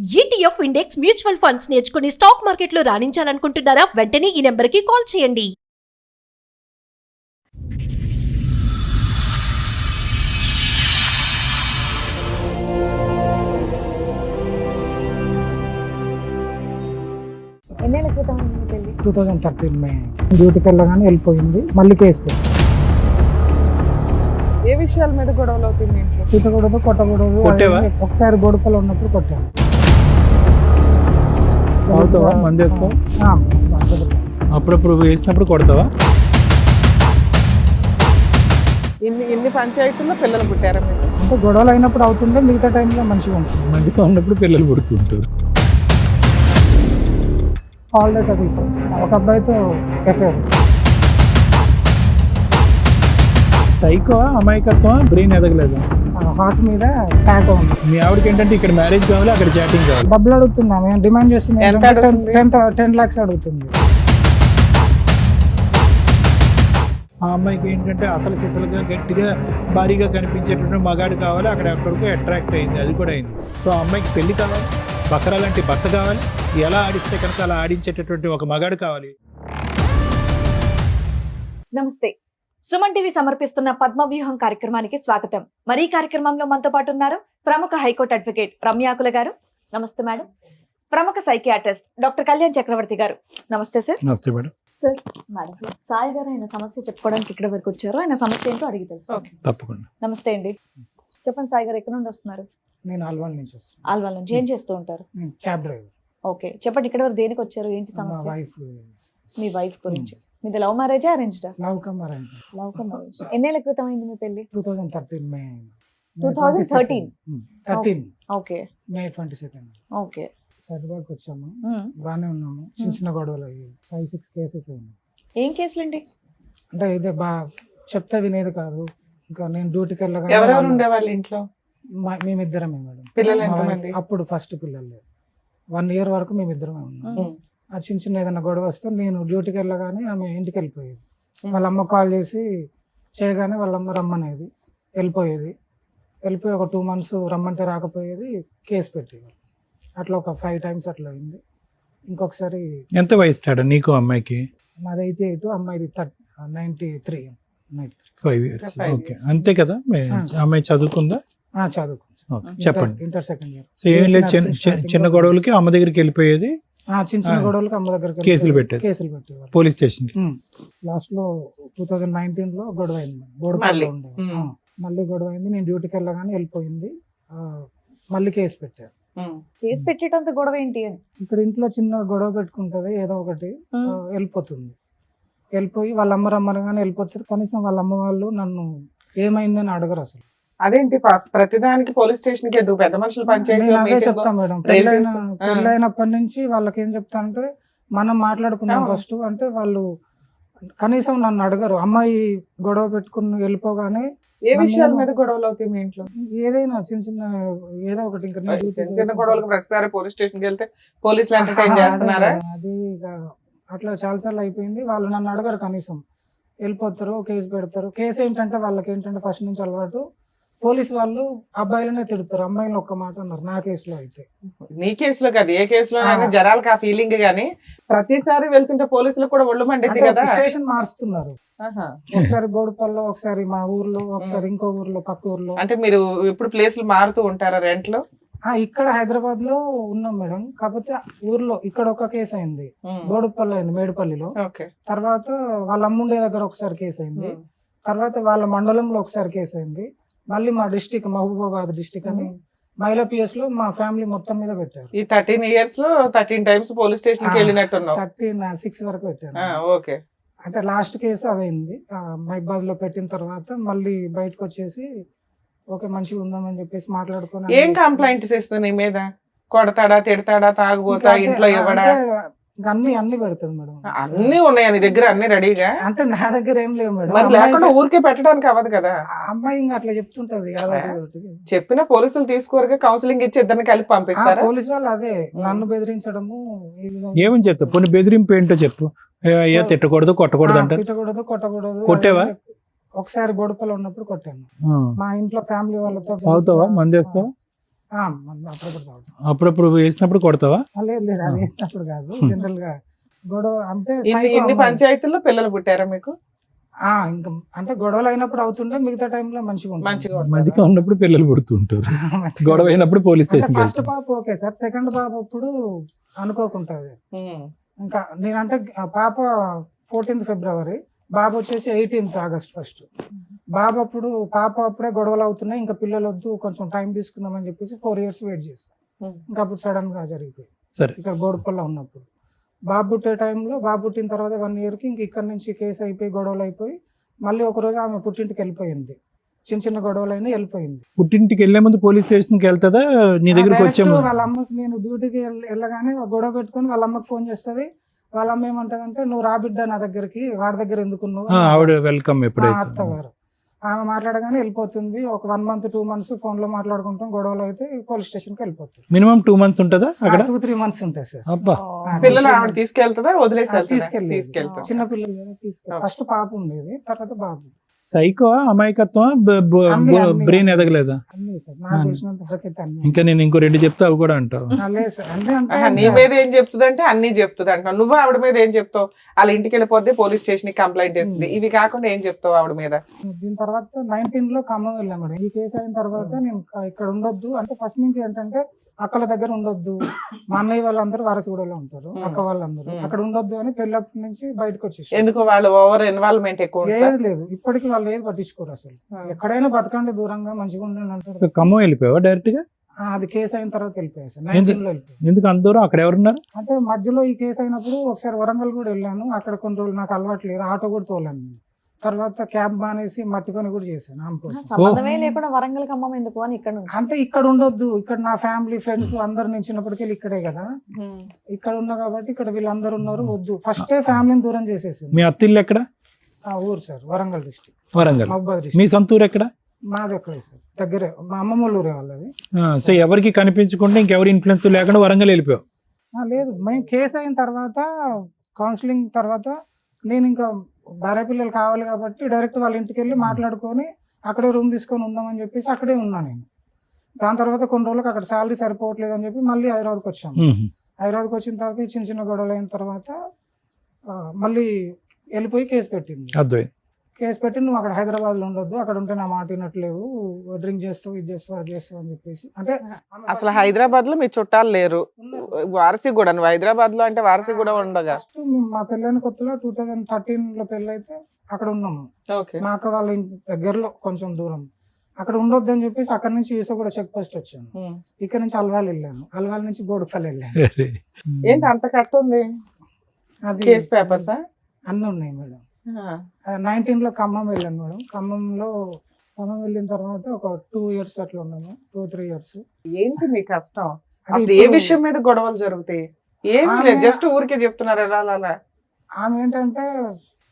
ETF index mutual funds నేర్చుకుని stock మార్కెట్లో రాణించాలనుకుంటున్నారా? వెంటనే ఈ నెంబర్కి కాల్ చేయండి. ఎన్నేళ్ల క్రితం అయింది పెళ్లి? 2013 మే డ్యూటీకి వెళ్ళగానే వెళ్ళిపోయింది. మళ్ళీ కేసు పెట్టి ఏ విషయాల మీద గొడవలు అవుతుంది ఇంట్లో? తిట్టకూడదు, కొట్టకూడదు. కొట్టేవా? ఒకసారి బోడుపల్లి ఉన్నప్పుడు కొట్టాను. తాగుతావా? మందు వేస్తావా? ఆ, అప్పుడప్పుడు వేసినప్పుడు కొడతావా? ఇన్ని పంచాయతీల్లో పిల్లలు పుట్టారా మీరు? అంటే గొడవలు అయినప్పుడు అవుతుంటే మిగతా టైంలో మంచిగా ఉంటుంది. మంచిగా ఉన్నప్పుడు పిల్లలు పుడుతుంటారు. కాల్ డేటా తీసాను. ఒక అబ్బాయితో ఎఫ్ఐఆర్. సైకో, అమాయకత్వం, బ్రెయిన్ ఎదగలేదా? హార్ట్ మీద ట్యాగ్ ఉంది. మీ ఆవిడకి ఏంటంటే ఇక్కడ మ్యారేజ్ కావాలి, అక్కడ చాటింగ్ కావాలి. డబ్బులు అడుగుతున్నా, మేము డిమాండ్ చేస్తుంది. ఎంత అడుగుతుంది? 10 lakhs అడుగుతుంది. ఆ అమ్మాయికి ఏంటంటే అసలు సిసలుగా గట్టిగా భారీగా కనిపించేటువంటి మగాడు కావాలి, అక్కడ ఎక్కడికో అట్రాక్ట్ అయింది, అది కూడా అయింది. సో ఆ అమ్మాయికి పెళ్లి కావాలి, బకరా లాంటి భర్త కావాలి, ఎలా ఆడిస్తే కనుక అలా ఆడించేటటువంటి ఒక మగాడు కావాలి. నమస్తే. సుమన్ టీవీ సమర్పిస్తున్న పద్మవ్యూహం కార్యక్రమానికి స్వాగతం. మరి ఈ కార్యక్రమంలో మనతో పాటు ఉన్నారు ప్రముఖ హైకోర్టు అడ్వకేట్ రమ్యాకుల గారు. నమస్తే మేడం. ప్రముఖ సైకియాట్రిస్ట్ డాక్టర్ కళ్యాణ్ చక్రవర్తి గారు. నమస్తే సార్. నమస్తే మేడం. సార్, మేడం సాయి గారు ఆయన సమస్య చెప్పుకోవడానికి ఇక్కడ వరకు వచ్చారు. ఆయన సమస్య ఏంటో అడిగి తెలుసు. తప్పకుండా. నమస్తే అండి. చెప్పండి సాయి గారు, ఎక్కడ నుండి వస్తున్నారు? నేను ఆల్వాల్ నుంచి వస్తాను. ఆల్వాల్ నుంచి. ఏం చేస్తూ ఉంటారు? నేను క్యాబ్ డ్రైవర్. ఓకే, చెప్పండి ఇక్కడ వరకు దేనికి వచ్చారు, ఏంటి మా సమస్య? వైఫ్ మీ వైఫ్ గురించి. మీది లవ్ మ్యారేజా, అరేంజ్డా? Love come arrange. Love come arrange. ఎన్నేళ్ల క్రితం అయింది మీ పెళ్లి? 2013 మే 2013. 13 ఓకే మే 22 ఓకే. హైదరాబాద్కి వచ్చాము. బాగానే ఉన్నాము. చిన్న గొడవలు అయ్యి 5-6 కేసెస్ అయినాయి. ఏం కేసులండి? అంటే ఇదే చెప్తే వినేది కాదు. ఇంకా నేను డ్యూటీకి ఎవరెవరు వెళ్ళగా ఉండేవాళ్ళు ఇంట్లో? మేమిద్దరమే మేడం. పిల్లలు మా ఎంతమంది? wife అప్పుడు ఫస్ట్ పిల్లలు లేదు. 1 year వరకు మేమిద్దరమే ఉన్నాం. ఆ చిన్న ఏదైనా గొడవ వస్తే నేను డ్యూటీకి వెళ్ళగానే ఆమె ఇంటికి వెళ్ళిపోయేది. వాళ్ళ అమ్మ కాల్ చేసి చేయగానే వాళ్ళ అమ్మ రమ్మనేది, వెళ్ళిపోయేది. వెళ్ళిపోయి ఒక 2 months రమ్మంటే రాకపోయేది, కేసు పెట్టేది. అట్లా ఒక 5 times అట్లా అయింది. ఇంకొకసారి ఎంత వయసు తేడా నీకు అమ్మాయికి? మాది 88, అమ్మాయిది 93. 5 years. ఓకే, అంతే కదా. అమ్మాయి చదువుకుందా? చదువుకుంది. ఓకే, చెప్పండి. Inter second year. సో ఏం లేదు, చిన్న గొడవలకి అమ్మ దగ్గరికి వెళ్ళిపోయేది, చిన్న గొడవలకి అమ్మ దగ్గర కేసులు పెట్టేవారు పోలీస్ స్టేషన్ కి. లాస్ట్ లో 2019 లో గొడవ అయింది. బోడుపల్లి ఉండే. మళ్ళీ గొడవ అయింది. నేను డ్యూటీకి వెళ్ళగానే వెళ్ళిపోయింది. మళ్ళీ కేసు పెట్టారు. కేసు పెట్టేటంత గొడవ ఏంటి అని? ఇక్కడ ఇంట్లో చిన్న గొడవ పెట్టుకుంటది, ఏదో ఒకటి వెళ్ళిపోతుంది. వెళ్ళిపోయి వాళ్ళ అమ్మ రమ్మనగానే వెళ్ళిపోతుంది. కనీసం వాళ్ళ అమ్మ వాళ్ళు నన్ను ఏమైందని అడగరు అసలు. అదేంటి ప్రతిదానికి పోలీస్ స్టేషన్ కి ఎందుకు? పెద్ద మనుషులు నేను అదే పంచాయతీ చెప్తాను మేడం. పెళ్ళైనప్పటి నుంచి వాళ్ళకి ఏం చెప్తా అంటే, మనం మాట్లాడుకున్నాం ఫస్ట్ అంటే వాళ్ళు కనీసం నన్ను అడగరు. అమ్మాయి గొడవ పెట్టుకుని వెళ్ళిపోగానే ఏ విషయాల మీద గొడవలు అవుతాయి మీ ఇంట్లో? ఏదైనా చిన్న ఏదో ఒకటి. ఇంకా చిన్న గొడవలకు ప్రతిసారి పోలీస్ స్టేషన్ కి వెళ్తే పోలీసులు ఎంటర్టైన్ చేస్తున్నారా? అది ఇక అట్లా చాలాసార్లు అయిపోయింది. వాళ్ళు నన్ను అడగరు, కనీసం వెళ్ళిపోతారు, కేసు పెడతారు. కేసు ఏంటంటే వాళ్ళకి ఏంటంటే ఫస్ట్ నుంచి అలవాటు, పోలీసు వాళ్ళు అబ్బాయిలనే తిడతారు, అమ్మాయిలు ఒక్క మాట అన్నారు. నా కేసులో అయితే, నీ కేసులో కాదు, ఏ కేసులో జనాలకు ఆ ఫీలింగ్ గానీ ప్రతిసారి వెళ్తుంటే పోలీసులు కూడా ఒళ్ళు మండిద్ది కదా. స్టేషన్ మారుస్తున్నారు. ఒకసారి బోడుపల్లో, ఒకసారి మా ఊర్లో, ఒకసారి ఇంకో ఊర్లో, పక్క ఊర్లో. అంటే మీరు ఇప్పుడు ప్లేసులు మారుతూ ఉంటారా రెంట్ లో? ఇక్కడ హైదరాబాద్ లో ఉన్నాం మేడం. కాకపోతే ఊర్లో ఇక్కడ ఒక కేసు అయింది, బోడుపల్లి అయింది, మేడిపల్లిలో. తర్వాత వాళ్ళ అమ్ముండే దగ్గర ఒకసారి కేసు అయింది. తర్వాత వాళ్ళ మండలంలో ఒకసారి కేసు అయింది. మళ్ళీ మా డిస్టిక్ మహబూబాబాద్ డిస్టిక్ అని మహిళా పిఎస్ లో మా ఫ్యామిలీ మొత్తం మీద పెట్టారు. ఈ 13 years లో 13 times పోలీస్ స్టేషన్ కి వెళ్ళినట్టున్నావు. 36 వరకు పెట్టారు. ఓకే. అంటే లాస్ట్ కేసు అదైంది. మహిబాద్ లో పెట్టిన తర్వాత మళ్ళీ బయటకు వచ్చేసి ఓకే మంచిగా ఉందామని చెప్పేసి మాట్లాడుకుని. ఏం కంప్లైంట్స్ ఇస్తుంది నీ మీద? కొడతాడా, తిడతాడా, తాగుబోతా, ఇంట్లో ఇవ్వడా? అన్ని పెడతాడు మేడం. అన్ని ఉన్నాయా నీ దగ్గర? అన్ని రెడీగా? అంటే నా దగ్గర ఏం లేవు మేడం. మరి లేకుండా ఊరికే పెట్టడానికి అవ్వదు కదా. అమ్మాయి ఇంకా అట్లా చెప్తుంటది. చెప్పిన పోలీసులు తీసుకోరుగా, కౌన్సిలింగ్ ఇచ్చి ఇద్దరిని కలిపి పంపిస్తారా? పోలీసు వాళ్ళు అదే నన్ను బెదిరించడము. ఏమని చెప్తావు? కొన్ని బెదిరింపు ఏంటో చెప్పు. అయ్యా తిట్టకూడదు, కొట్టకూడదు అంటే? తిట్టకూడదు, కొట్టకూడదు. కొట్టేవా? ఒకసారి బోడుపల్లి ఉన్నప్పుడు కొట్టాను. మా ఇంట్లో ఫ్యామిలీ వాళ్ళతో. తాగుతావా? మందు వేస్తావా? అప్పుడప్పుడు తాగుతాం. అప్పుడప్పుడు వేసినప్పుడు కొడతావా? లేదు లేదు, అది వేసినప్పుడు కాదు, జనరల్ గా గొడవ అంటే ఇన్ని ఇన్ని పంచాయతీల్లో పిల్లలు పుట్టారా మీకు? ఇంకా అంటే గొడవలు అయినప్పుడు అవుతుండే, మిగతా టైంలో మంచిగా ఉంటుంది. మంచిగా మంచిగా ఉన్నప్పుడు పిల్లలు పుడుతుంటారు, గొడవ అయినప్పుడు పోలీస్ స్టేషన్ ఫస్ట్ పాప ఓకే సార్, సెకండ్ పాప అప్పుడు అనుకోకుంటుంది. ఇంకా నేనంటే పాప 14th ఫిబ్రవరి, బాబు వచ్చేసి 18th ఆగస్ట్ 1st. బాబు అప్పుడు పాప అప్పుడే గొడవలు అవుతున్నాయి, ఇంకా పిల్లలు వద్దు కొంచెం టైం తీసుకుందామని చెప్పేసి 4 years వెయిట్ చేస్తాను. ఇంకా అప్పుడు సడన్ గా జరిగిపోయింది. సరే. ఇక్కడ గోడపల్ల ఉన్నప్పుడు బాబు పుట్టే టైంలో, బాబు పుట్టిన తర్వాత 1 yearకి ఇంక ఇక్కడ నుంచి కేసు అయిపోయి గొడవలు అయిపోయి మళ్ళీ ఒక రోజు ఆమె పుట్టింటికి వెళ్ళిపోయింది. చిన్న చిన్న గొడవలు అయినా వెళ్ళిపోయింది. పుట్టింటికి వెళ్లే ముందు పోలీస్ స్టేషన్కి వెళ్తుందా నీ దగ్గరికి వచ్చే ముందు? వాళ్ళ అమ్మకి నేను డ్యూటీకి వెళ్ళగానే గొడవ పెట్టుకొని వాళ్ళ అమ్మకి ఫోన్ చేస్తుంది. వాళ్ళ అమ్మ ఏమంటది అంటే, నువ్వు రా బిడ్డ నా దగ్గరికి, వాడి దగ్గర ఎందుకు ఆవిడ వెల్కమ్ ఎప్పుడైతే అత్తగారు ఆమె మాట్లాడగానే వెళ్ళిపోతుంది. ఒక 1 month 2 months ఫోన్ లో మాట్లాడుకుంటాం, గొడవలు అయితే పోలీస్ స్టేషన్ కి వెళ్ళిపోతారు. మినిమం 2 months ఉంటుందా అక్కడ? 2-3 months ఉంటాయి సార్. అబ్బా. పిల్లలు ఆవిడ తీసుకెళ్తుందా వదిలేసి తీసుకెళ్ళి తీసుకెళ్తా? చిన్న పిల్లలు కదా తీసుకెళ్ళి. ఫస్ట్ పాప ఉండేది, తర్వాత బాబు. సైకో, అమాయకత్వం, బ్రెయిన్ ఎదగలేదా? అన్ని సార్ నాకు తెలిసినంత వరకు అయితే అన్ని. ఇంకా నేను ఇంకో 2 చెప్తే అవి కూడా అంటావు? లేదు సార్, అంటే నీ మీద ఏం చెప్తుంది అంటే అన్ని చెప్తుంది అంటావు. నువ్వు ఆవిడ మీద ఏం చెప్తావు? వాళ్ళ ఇంటికి వెళ్ళిపోతే పోలీస్ స్టేషన్ కి కంప్లైంట్ చేస్తుంది. ఇవి కాకుండా ఏం చెప్తావు ఆవిడ మీద? దీని తర్వాత 19లో ఖమ్మం వెళ్ళాం మేడం. ఈ కేసు అయిన తర్వాత నేను ఇక్కడ ఉండొద్దు అంటే, ఫస్ట్ నుంచి ఏంటంటే అక్కల దగ్గర ఉండొద్దు, మా అన్నయ్య వాళ్ళందరూ వారసుగూడలో ఉంటారు, అక్క వాళ్ళందరూ అక్కడ ఉండొద్దు అని పెళ్ళప్పటి నుంచి బయటకు వచ్చేసి. ఎందుకు వాళ్ళు ఓవర్ ఇన్వాల్వ్మెంట్ ఎక్కువ? ఏది లేదు, ఇప్పటికి వాళ్ళు ఏది పట్టించుకోరు అసలు. ఎక్కడైనా బతకండి దూరంగా, మంచిగా ఉండండి అంటారు. ఖమ్మం వెళ్ళిపోయావా డైరెక్ట్ గా? అది కేసు అయిన తర్వాత వెళ్ళిపోయాయి సార్. 19లో వెళ్ళిపోయాయి. ఎందుకు అంత దూరం? అక్కడ ఎవరున్నారు? అంటే మధ్యలో ఈ కేసు అయినప్పుడు ఒకసారి వరంగల్ కూడా వెళ్ళాను. అక్కడ కొన్ని రోజులు నాకు అలవాటు లేదు, ఆటో కూడా తోలాను. తర్వాత క్యాబ్ మానేసి మట్టి పని కూడా చేశాను ఆమె కోసం. సంబంధమే లేకుండా వరంగల్ ఖమ్మం ఎందుకు అని ఇక్కడ నుంచి. అంటే ఇక్కడ ఉండొద్దు, ఇక్కడ నా ఫ్యామిలీ ఫ్రెండ్స్ అందరు నేను చిన్నప్పటికీ ఇక్కడే కదా, ఇక్కడ ఉన్నా కాబట్టి ఇక్కడ వీళ్ళందరూ ఉన్నారు, వద్దు ఫస్టే ఫ్యామిలీని దూరం చేసేసింది. మీ అత్తిల్లు ఎక్కడ? ఆ ఊరు సార్ వరంగల్ డిస్ట్రిక్ట్. వరంగల్. మహబూబాద్ మీ డిస్ట్రిక్ట్. సొంత ఊరు ఎక్కడ? మాది ఎక్కడే సార్, దగ్గరే, మా అమ్మమ్మ ఊరే వాళ్ళది. సో ఎవరికి కనిపించకుండా, ఇంకెవరి ఇన్ఫ్లుయెన్స్ లేకుండా వరంగల్ వెళ్ళిపోయావు? లేదు, మేము కేసు అయిన తర్వాత కౌన్సిలింగ్ తర్వాత నేను ఇంకా భార్య పిల్లలు కావాలి కాబట్టి డైరెక్ట్ వాళ్ళ ఇంటికి వెళ్ళి మాట్లాడుకొని అక్కడే రూమ్ తీసుకొని ఉందామని చెప్పేసి అక్కడే ఉన్నా నేను. దాని తర్వాత కొన్ని రోజులకు అక్కడ శాలరీ సరిపోవట్లేదు అని చెప్పి మళ్ళీ హైదరాబాద్కి వచ్చాము. హైదరాబాద్కి వచ్చిన తర్వాత ఈ చిన్న చిన్న గొడవలు అయిన తర్వాత మళ్ళీ వెళ్ళిపోయి కేసు పెట్టింది. అద్వైత్ కేసు పెట్టి, నువ్వు అక్కడ హైదరాబాద్లో ఉండొద్దు, అక్కడ ఉంటే నా మాట వినట్లేవు, డ్రింక్ చేస్తావు, ఇది చేస్తావు, అది చేస్తావు అని చెప్పేసి. అంటే అసలు హైదరాబాద్ లో మీ చుట్టాలు లేరు, వారసి కూడా నువ్వు హైదరాబాద్ లో అంటే వారసి కూడా ఉండగా. ఫస్ట్ మా పెళ్ళైన కొత్తలో 2013లో పెళ్ళి అయితే అక్కడ ఉన్నాము. మా అక్క వాళ్ళ ఇంటి దగ్గరలో కొంచెం దూరం. అక్కడ ఉండొద్దు అని చెప్పేసి అక్కడ నుంచి ఈసో కూడా చెక్ పోస్ట్ వచ్చాను. ఇక్కడ నుంచి అల్వాల్ వెళ్ళాను, అల్వాల్ నుంచి బోడుపల్లి వెళ్ళాను. ఏంటి అంత కట్ ఉంది? అది కేస్ పేపర్సా? అన్నీ ఉన్నాయి మేడం. 19లో ఖమ్మం వెళ్ళాను మేడం. ఖమ్మం వెళ్ళిన తర్వాత ఒక 2 years అట్లా ఉన్నాము, 2-3 years. ఏంటి మీ కష్టం? అసలు ఏ విషయం మీద గొడవలు జరుగుతాయి? ఏమి లేదు, జస్ట్ ఊరికే చెప్తున్నారు అలా. ఆమె ఏంటంటే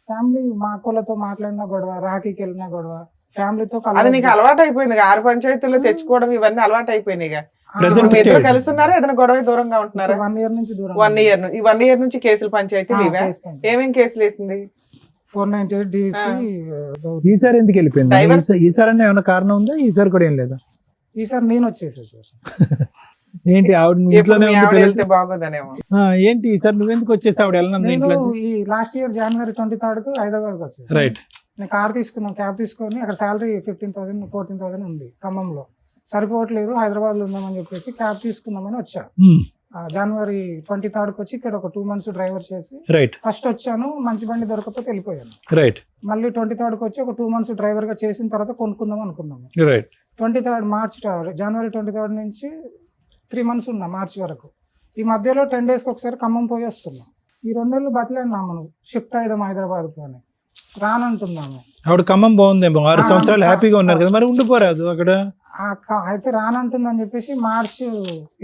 ఫ్యామిలీ, మా అక్కలతో మాట్లాడిన గొడవ, రాఖీకి వెళ్ళిన గొడవ, ఫ్యామిలీతో. అది నీకు అలవాటు అయిపోయింది, 6 పంచాయతీల్లో తెచ్చుకోవడం ఇవన్నీ అలవాటు అయిపోయినాయి. కలుస్తున్నారా? ఏదైనా గొడవ దూరంగా ఉంటున్నారా? 1 year నుంచి దూరం. 1 year. ఈ 1 year నుంచి కేసులు పంచాయతీలు ఇవే? ఏమేం కేసులు వేసింది? 498 DVC. ఈసారి ఎందుకు వెళ్ళిపోయింది? ఈసారి అన్న ఏమైనా కారణం ఉందా? ఈసారి కూడా ఏం లేదా? ఈసారి నేను వచ్చేసా సార్. ఏంటి ఆవిడ ఇంట్లోనే వెళ్తే బాగోదనేమో. ఏంటి ఈసారి నువ్వెందుకు వచ్చేసి ఆవిడ వెళ్ళిన ఇంట్లో? ఈ లాస్ట్ ఇయర్ January 23 హైదరాబాద్కి వచ్చాను. రైట్. నేను కార్ తీసుకున్నాను, క్యాబ్ తీసుకొని. అక్కడ శాలరీ 15,000 14,000 ఉంది ఖమ్మంలో, సరిపోవట్లేదు, హైదరాబాద్లో ఉందామని చెప్పేసి క్యాబ్ తీసుకుందామని వచ్చా. January 23 వచ్చి ఇక్కడ ఒక 2 months డ్రైవర్ చేసి ఫస్ట్ వచ్చాను. మంచి బండి దొరకకపోతే వెళ్ళిపోయాను. రైట్. మళ్ళీ 23 వచ్చి ఒక 2 months డ్రైవర్ గా చేసిన తర్వాత కొనుక్కుందాం అనుకున్నాము. రైట్. 23 మార్చ్, January 23 నుంచి 3 months ఉన్నా మార్చ్ వరకు. ఈ మధ్యలో 10 daysకి ఒకసారి ఖమ్మం పోయి వస్తున్నాం. ఈ 2 నెలలు బతలేన్నాము, షిఫ్ట్ అయ్యాం హైదరాబాద్కు అని రానంటున్నాము. ఆవిడ ఖమ్మం బాగుందేమో, 6 సంవత్సరాలు హ్యాపీగా ఉన్నారు కదా, మరి ఉండిపోరాదు అక్కడ? అయితే రానంటుందని చెప్పేసి మార్చి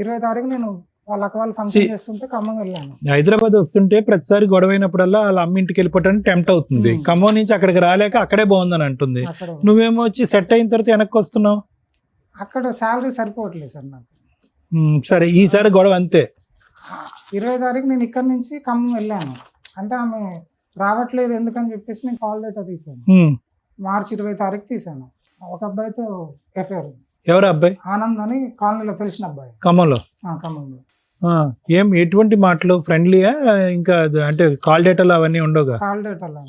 20 నేను వాళ్ళ ఫంక్షన్ చేస్తుంటే ఖమ్మం వెళ్ళాను. హైదరాబాద్ వస్తుంటే ప్రతిసారి గొడవైనప్పుడల్లా వాళ్ళ అమ్మ ఇంటికి వెళ్ళిపోవటానికి టెంప్ట్ అవుతుంది. ఖమ్మం నుంచి అక్కడికి రాలేక అక్కడే బాగుందని అంటుంది. నువ్వేమో వచ్చి సెట్ అయిన తర్వాత వెనక్కి వస్తున్నావు. అక్కడ శాలరీ సరిపోవట్లేదు సార్ నాకు. సరే, ఈసారి గొడవ అంతే. 20 నేను ఇక్కడ నుంచి ఖమ్మం వెళ్ళాను. అంటే ఆమె రావట్లేదు ఎందుకని చెప్పేసి నేను కాల్ లెటర్ తీసాను. మార్చి 20 తీసాను. ఒక అబ్బాయితో ఎఫ్ఐఆర్ ఎవరు అబ్బాయి? ఆనంద్ అని కాలనీలో తెలిసిన అబ్బాయి. ఖమ్మంలో. ఖమ్మంలో. ఏం ఎటువంటి మాటలు? ఫ్రెండ్లీయా? ఇంకా అంటే కాల్ డేటాలు అవన్నీ ఉండవుగా? కాల్ డేట్ అలా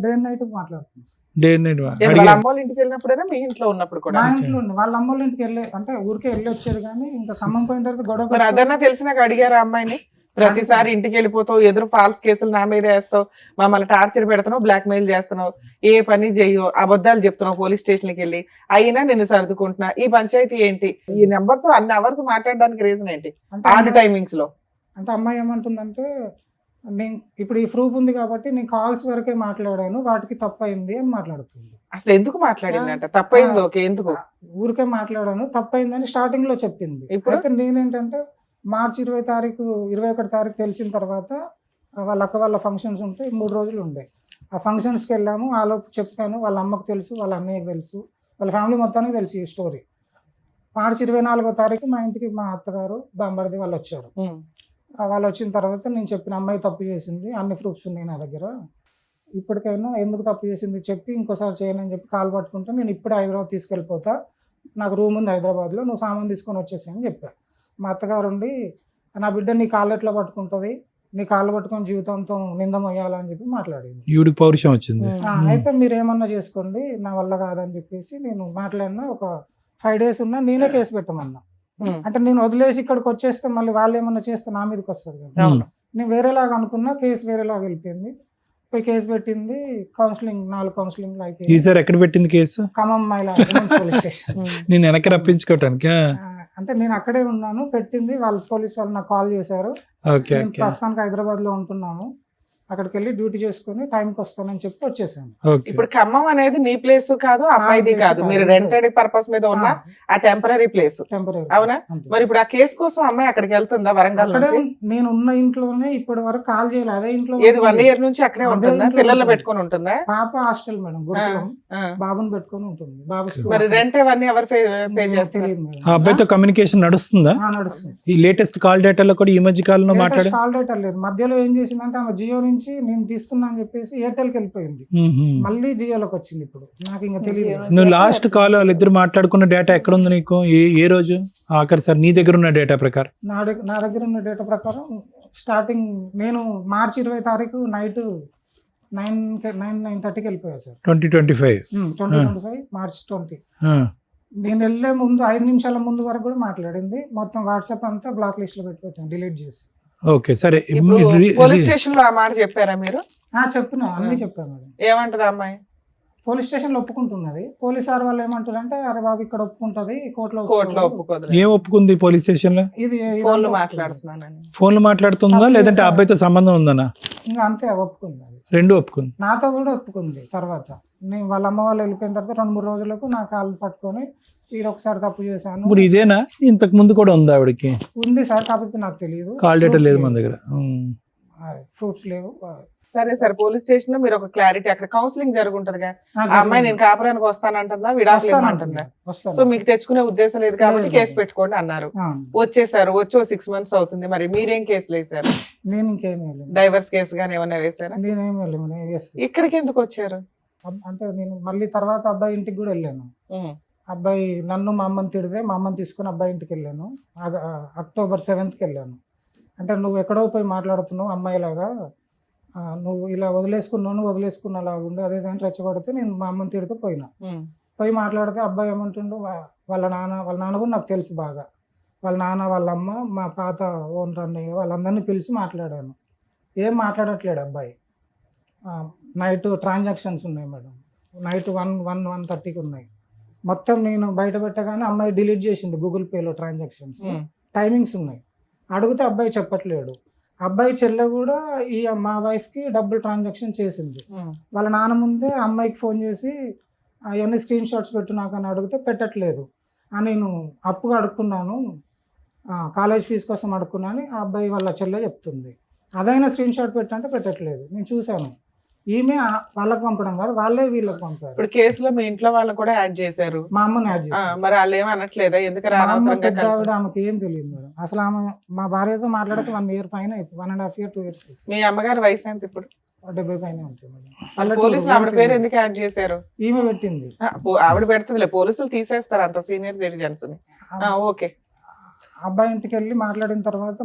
డే అండ్ నైట్ మాట్లాడుతుంది. డే నైట్ వాళ్ళ అమ్మ వాళ్ళ ఇంటికి వెళ్ళినప్పుడైనా మీ ఇంట్లో ఉన్నప్పుడు కూడా? మా ఇంట్లో ఉండి వాళ్ళ అమ్మ వాళ్ళ ఇంటికి వెళ్ళి అంటే ఊరికే వెళ్ళి వచ్చాడు కానీ ఇంకా ఖమ్మం పోయిన తర్వాత గొడవ మరి అదన్నా తెలిసినాక అడిగారా అమ్మాయిని? ప్రతిసారి ఇంటికి వెళ్ళిపోతావు, ఎదురు ఫాల్స్ కేసులు నా మీద వేస్తావు, మమ్మల్ని టార్చర్ పెడుతున్నావు, బ్లాక్ మెయిల్ చేస్తున్నావు, ఏ పని చెయ్యో, అబద్ధాలు చెప్తున్నావు పోలీస్ స్టేషన్కి వెళ్ళి, అయినా నిన్ను సర్దుకుంటున్నా, ఈ పంచాయతీ ఏంటి? ఈ నెంబర్ తో అన్ని అవర్స్ మాట్లాడడానికి రీజన్ ఏంటి? ఆర్డ్ టైమింగ్స్ లో అంటే అమ్మాయి ఏమంటుందంటే నేను ఇప్పుడు ఈ ప్రూఫ్ ఉంది కాబట్టి నేను కాల్స్ వరకే మాట్లాడాను, వాటికి తప్పైంది అని మాట్లాడుతుంది. అసలు ఎందుకు మాట్లాడింది అంట? తప్పైంది ఓకే, ఎందుకు? ఊరికే మాట్లాడాను తప్పైందని స్టార్టింగ్ లో చెప్పింది. ఇప్పుడు? అయితే నేనేంటంటే మార్చి 20 తారీఖు 21 తారీఖు తెలిసిన తర్వాత వాళ్ళ అక్క వాళ్ళ ఫంక్షన్స్ ఉంటే 3 రోజులు ఉండే. ఆ ఫంక్షన్స్కి వెళ్ళాము. ఆలోపు చెప్పాను, వాళ్ళ అమ్మకు తెలుసు, వాళ్ళ అన్నయ్యకి తెలుసు, వాళ్ళ ఫ్యామిలీ మొత్తానికి తెలుసు ఈ స్టోరీ. మార్చి 24 తారీఖు మా ఇంటికి మా అత్తగారు బాంబర్ది వాళ్ళు వచ్చారు. వాళ్ళు వచ్చిన తర్వాత నేను చెప్పిన అమ్మాయి తప్పు చేసింది, అన్ని ప్రూఫ్స్ ఉన్నాయి నా దగ్గర, ఇప్పటికైనా ఎందుకు తప్పు చేసింది చెప్పి ఇంకోసారి చేయనని చెప్పి కాల్ పట్టుకుంటే నేను ఇప్పుడే హైదరాబాద్ తీసుకెళ్ళిపోతా, నాకు రూమ్ ఉంది హైదరాబాద్లో, నువ్వు సామాన్ తీసుకొని వచ్చేసాయని చెప్పా. మా అత్తగారు ఉండి నా బిడ్డ నీ కాళ్ళు ఎట్లా పట్టుకుంటుంది, నీ కాళ్ళు పట్టుకొని జీవితంతో నిందమయ్యాలని చెప్పి మాట్లాడింది. ఈవిడికి పౌరుషం వచ్చింది. అయితే మీరు ఏమన్నా చేసుకోండి, నా వల్ల కాదని చెప్పేసి నేను మాట్లాడినా. ఒక 5 days ఉన్నా నేనే కేసు పెట్టమన్నా. అంటే నేను వదిలేసి ఇక్కడికి వచ్చేస్తే మళ్ళీ వాళ్ళు ఏమన్నా చేస్తే నా మీదకి వస్తుంది కదా. నేను వేరేలాగా అనుకున్నా, కేసు వేరేలాగా వెళ్ళిపోయింది. పోయి కేసు పెట్టింది, కౌన్సిలింగ్ 4 కౌన్సిలింగ్ అయిపోయింది. ఈసారి ఎక్కడ పెట్టింది కేసు? ఖమ్మం మహిళా పోలీస్ స్టేషన్. నేను వెనక్కి రప్పించుకోవటానికి. అంటే నేను అక్కడే ఉన్నాను, పెట్టింది. వాళ్ళు పోలీస్ వాళ్ళు నాకు కాల్ చేశారు. నేను ప్రస్తుతానికి హైదరాబాద్ లో ఉంటున్నాను, అక్కడికి వెళ్ళి డ్యూటీ చేసుకుని టైంకి వస్తానని చెప్పి వచ్చేసాను. ఇప్పుడు ఖమ్మం అనేది నీ ప్లేస్ కాదు, అమ్మాయిది కాదు, మీరు రెంటెడ్ పర్పస్ మీద ఉన్న ఆ టెంపరీ ప్లేస్. అవునా? మరి ఇప్పుడు ఆ కేసు కోసం అమ్మాయి అక్కడికి వెళ్తుందా వరంగల్ నుంచి? నేను ఉన్న ఇంట్లోనే ఇప్పటి వరకు కాల్ చేయలేదు. అదే ఇంట్లో ఏది 1 year నుంచి అక్కడే ఉంటుందా? పిల్లల్ని పెట్టుకుని ఉంటుందా? పాప హాస్టల్ మేడం, గురుకులం. బాబుని పెట్టుకుని ఉంటుంది. బాబు మరి రెంట్ అవన్నీ ఎవరు పే చేస్తారు? ఆ అబ్బాయితో కమ్యూనికేషన్ నడుస్తుందా? నడుస్తుంది. ఈ లేటెస్ట్ కాల్ డేటాలో కూడా ఈ మధ్య కాలంలో మాట్లాడే కాల్ డేటా లేదు. మధ్యలో ఏం చేసిందంటే ఆమె జియో నుంచి నేను తీసుకున్నా అని చెప్పేసి ఎయిర్టెల్కి వెళ్ళిపోయింది, మళ్ళీ జియోలోకి వచ్చింది. ఇప్పుడు నాకు ఇంకా తెలియదు. నువ్వు లాస్ట్ కాల్ వాళ్ళిద్దరు మాట్లాడుకున్న డేటా ఎక్కడ ఉంది నీకు? ఏ రోజు ఆఖరి సార్ నీ దగ్గర ఉన్న డేటా ప్రకారం? నా దగ్గర ఉన్న డేటా ప్రకారం స్టార్టింగ్ నేను మార్చి 20 తారీఖు నైట్ 9:30కి వెళ్ళిపోయాను సార్. 2025 మార్చి 20. నేను వెళ్ళే ముందు 5 నిమిషాల ముందు వరకు కూడా మాట్లాడింది. మొత్తం వాట్సాప్ అంతా బ్లాక్ లిస్ట్ లో పెట్టాను, డిలీట్ చేసి. ఓకే సరే. పోలీస్ స్టేషన్ లో ఆ మాట చెప్పారా మీరు? చెప్పినా, అన్ని చెప్పాను మేడం. ఏమంటది అమ్మాయి? పోలీస్ స్టేషన్ లో ఒప్పుకుంటున్నది. పోలీస్ సార్ వాళ్ళు ఏమంటారంటే అరే బాబు ఇక్కడ ఒప్పుకుంటది, కోర్టులో ఒప్పుకోదు. ఏం ఒప్పుకుంది పోలీస్ స్టేషన్ లో? ఇది ఫోన్లు మాట్లాడుతున్నానని. ఫోన్లు మాట్లాడుతుందా లేదంటే అబ్బాయితో సంబంధం ఉందనా? ఇంకా అంతే, ఒప్పుకుంది. అది రెండు ఒప్పుకుంది. నాతో కూడా ఒప్పుకుంది. తర్వాత నేను వాళ్ళ అమ్మ వాళ్ళు వెళ్ళిపోయిన తర్వాత 2-3 రోజులకు నా కాళ్ళు పట్టుకొని మీరు ఒకసారి తప్పు చేశాను. ఇప్పుడు ఇదేనా? ఇంతకు ముందు కూడా ఉందా ఆవిడకి? ఉంది సార్, కాకపోతే నాకు తెలియదు. కాల్ డేటా లేదు మన దగ్గర, ప్రూఫ్స్ లేవు. సరే సార్, పోలీస్ స్టేషన్ లో మీరు ఒక క్లారిటీ, అక్కడ కౌన్సిలింగ్ జరుగుంటదిగా, ఆ అమ్మాయి నేను కాపురానికి వస్తానంటుందా, విడాకులు ఇవ్వమంటుందా? సో మీకు తెచ్చుకునే ఉద్దేశం లేదు కాబట్టి కేసు పెట్టుకోండి అన్నారు. వచ్చేసారు, వచ్చి 6 months అవుతుంది. మరి మీరేం కేసులు వేసారు? నేను ఇంకేమీ వెళ్ళాను. డైవర్స్ కేసు గానీ ఏమన్నా వేసారా? నేనేమి వెళ్ళాను. ఇక్కడికి ఎందుకు వచ్చారు? అంటే నేను మళ్ళీ తర్వాత అబ్బాయి ఇంటికి కూడా వెళ్ళాను. అబ్బాయి నన్ను మా అమ్మని తిడితే మా అమ్మని తీసుకుని అబ్బాయి ఇంటికి వెళ్ళాను. అక్టోబర్ 7th వెళ్ళాను. అంటే నువ్వు ఎక్కడో పోయి మాట్లాడుతున్నావు అమ్మాయిలాగా, నువ్వు ఇలా వదిలేసుకున్నలాగా ఉండి అదే దాన్ని రెచ్చగొడితే నేను మా అమ్మని తిడితే పోయి మాట్లాడితే అబ్బాయి ఏమంటుండు, వాళ్ళ నాన్న కూడా నాకు తెలుసు బాగా. వాళ్ళ నాన్న, వాళ్ళ అమ్మ, మా పాత ఓనర్ అన్నయ్య వాళ్ళందరినీ పిలిచి మాట్లాడాను. ఏం మాట్లాడట్లేడు అబ్బాయి. నైట్ ట్రాన్సాక్షన్స్ ఉన్నాయి మేడం, నైట్ 1:30కి ఉన్నాయి. మొత్తం నేను బయట పెట్టగానే అమ్మాయి డిలీట్ చేసింది గూగుల్ పేలో ట్రాన్సాక్షన్స్. టైమింగ్స్ ఉన్నాయి. అడిగితే అబ్బాయి చెప్పట్లేడు. అబ్బాయి చెల్లె కూడా మా వైఫ్కి డబ్బులు ట్రాన్సాక్షన్ చేసింది. వాళ్ళ నాన్న ముందే అమ్మాయికి ఫోన్ చేసి అవన్నీ స్క్రీన్ షాట్స్ పెట్టు నాకు అని అడిగితే పెట్టట్లేదు. నేను అప్పుగా అడుక్కున్నాను, కాలేజ్ ఫీజు కోసం అడుక్కున్నాను ఆ అబ్బాయి వాళ్ళ చెల్లె చెప్తుంది. అదైనా స్క్రీన్ షాట్ పెట్టంటే పెట్టట్లేదు. నేను చూశాను. ఈమె వాళ్ళకి పంపడం కాదు, వాళ్ళే వీళ్ళకి పంపారు. ఇప్పుడు కేసులో మీ ఇంట్లో వాళ్ళని కూడా యాడ్ చేశారు. మా అమ్మని యాడ్ చేశారు. మరి వాళ్ళు ఏమి అనట్లేదా? ఎందుకంటే ఆమెకి ఏం తెలియదు మేడం. అసలు ఆమె మా భార్యతో మాట్లాడితే 1 year పైన, 1.5 years 2 years. మీ అమ్మగారి వయసు ఎంత ఇప్పుడు? 70 పైన ఉంటాయి మేడం. పోలీసులు పల్లెటూరు, ఆవిడ పేరు ఎందుకు యాడ్ చేశారు? ఈమె పెట్టింది. ఆవిడ పెడుతుందిలే, పోలీసులు తీసేస్తారు అంత సీనియర్ సిటిజన్స్ ని. ఓకే. అబ్బాయి ఇంటికి వెళ్ళి మాట్లాడిన తర్వాత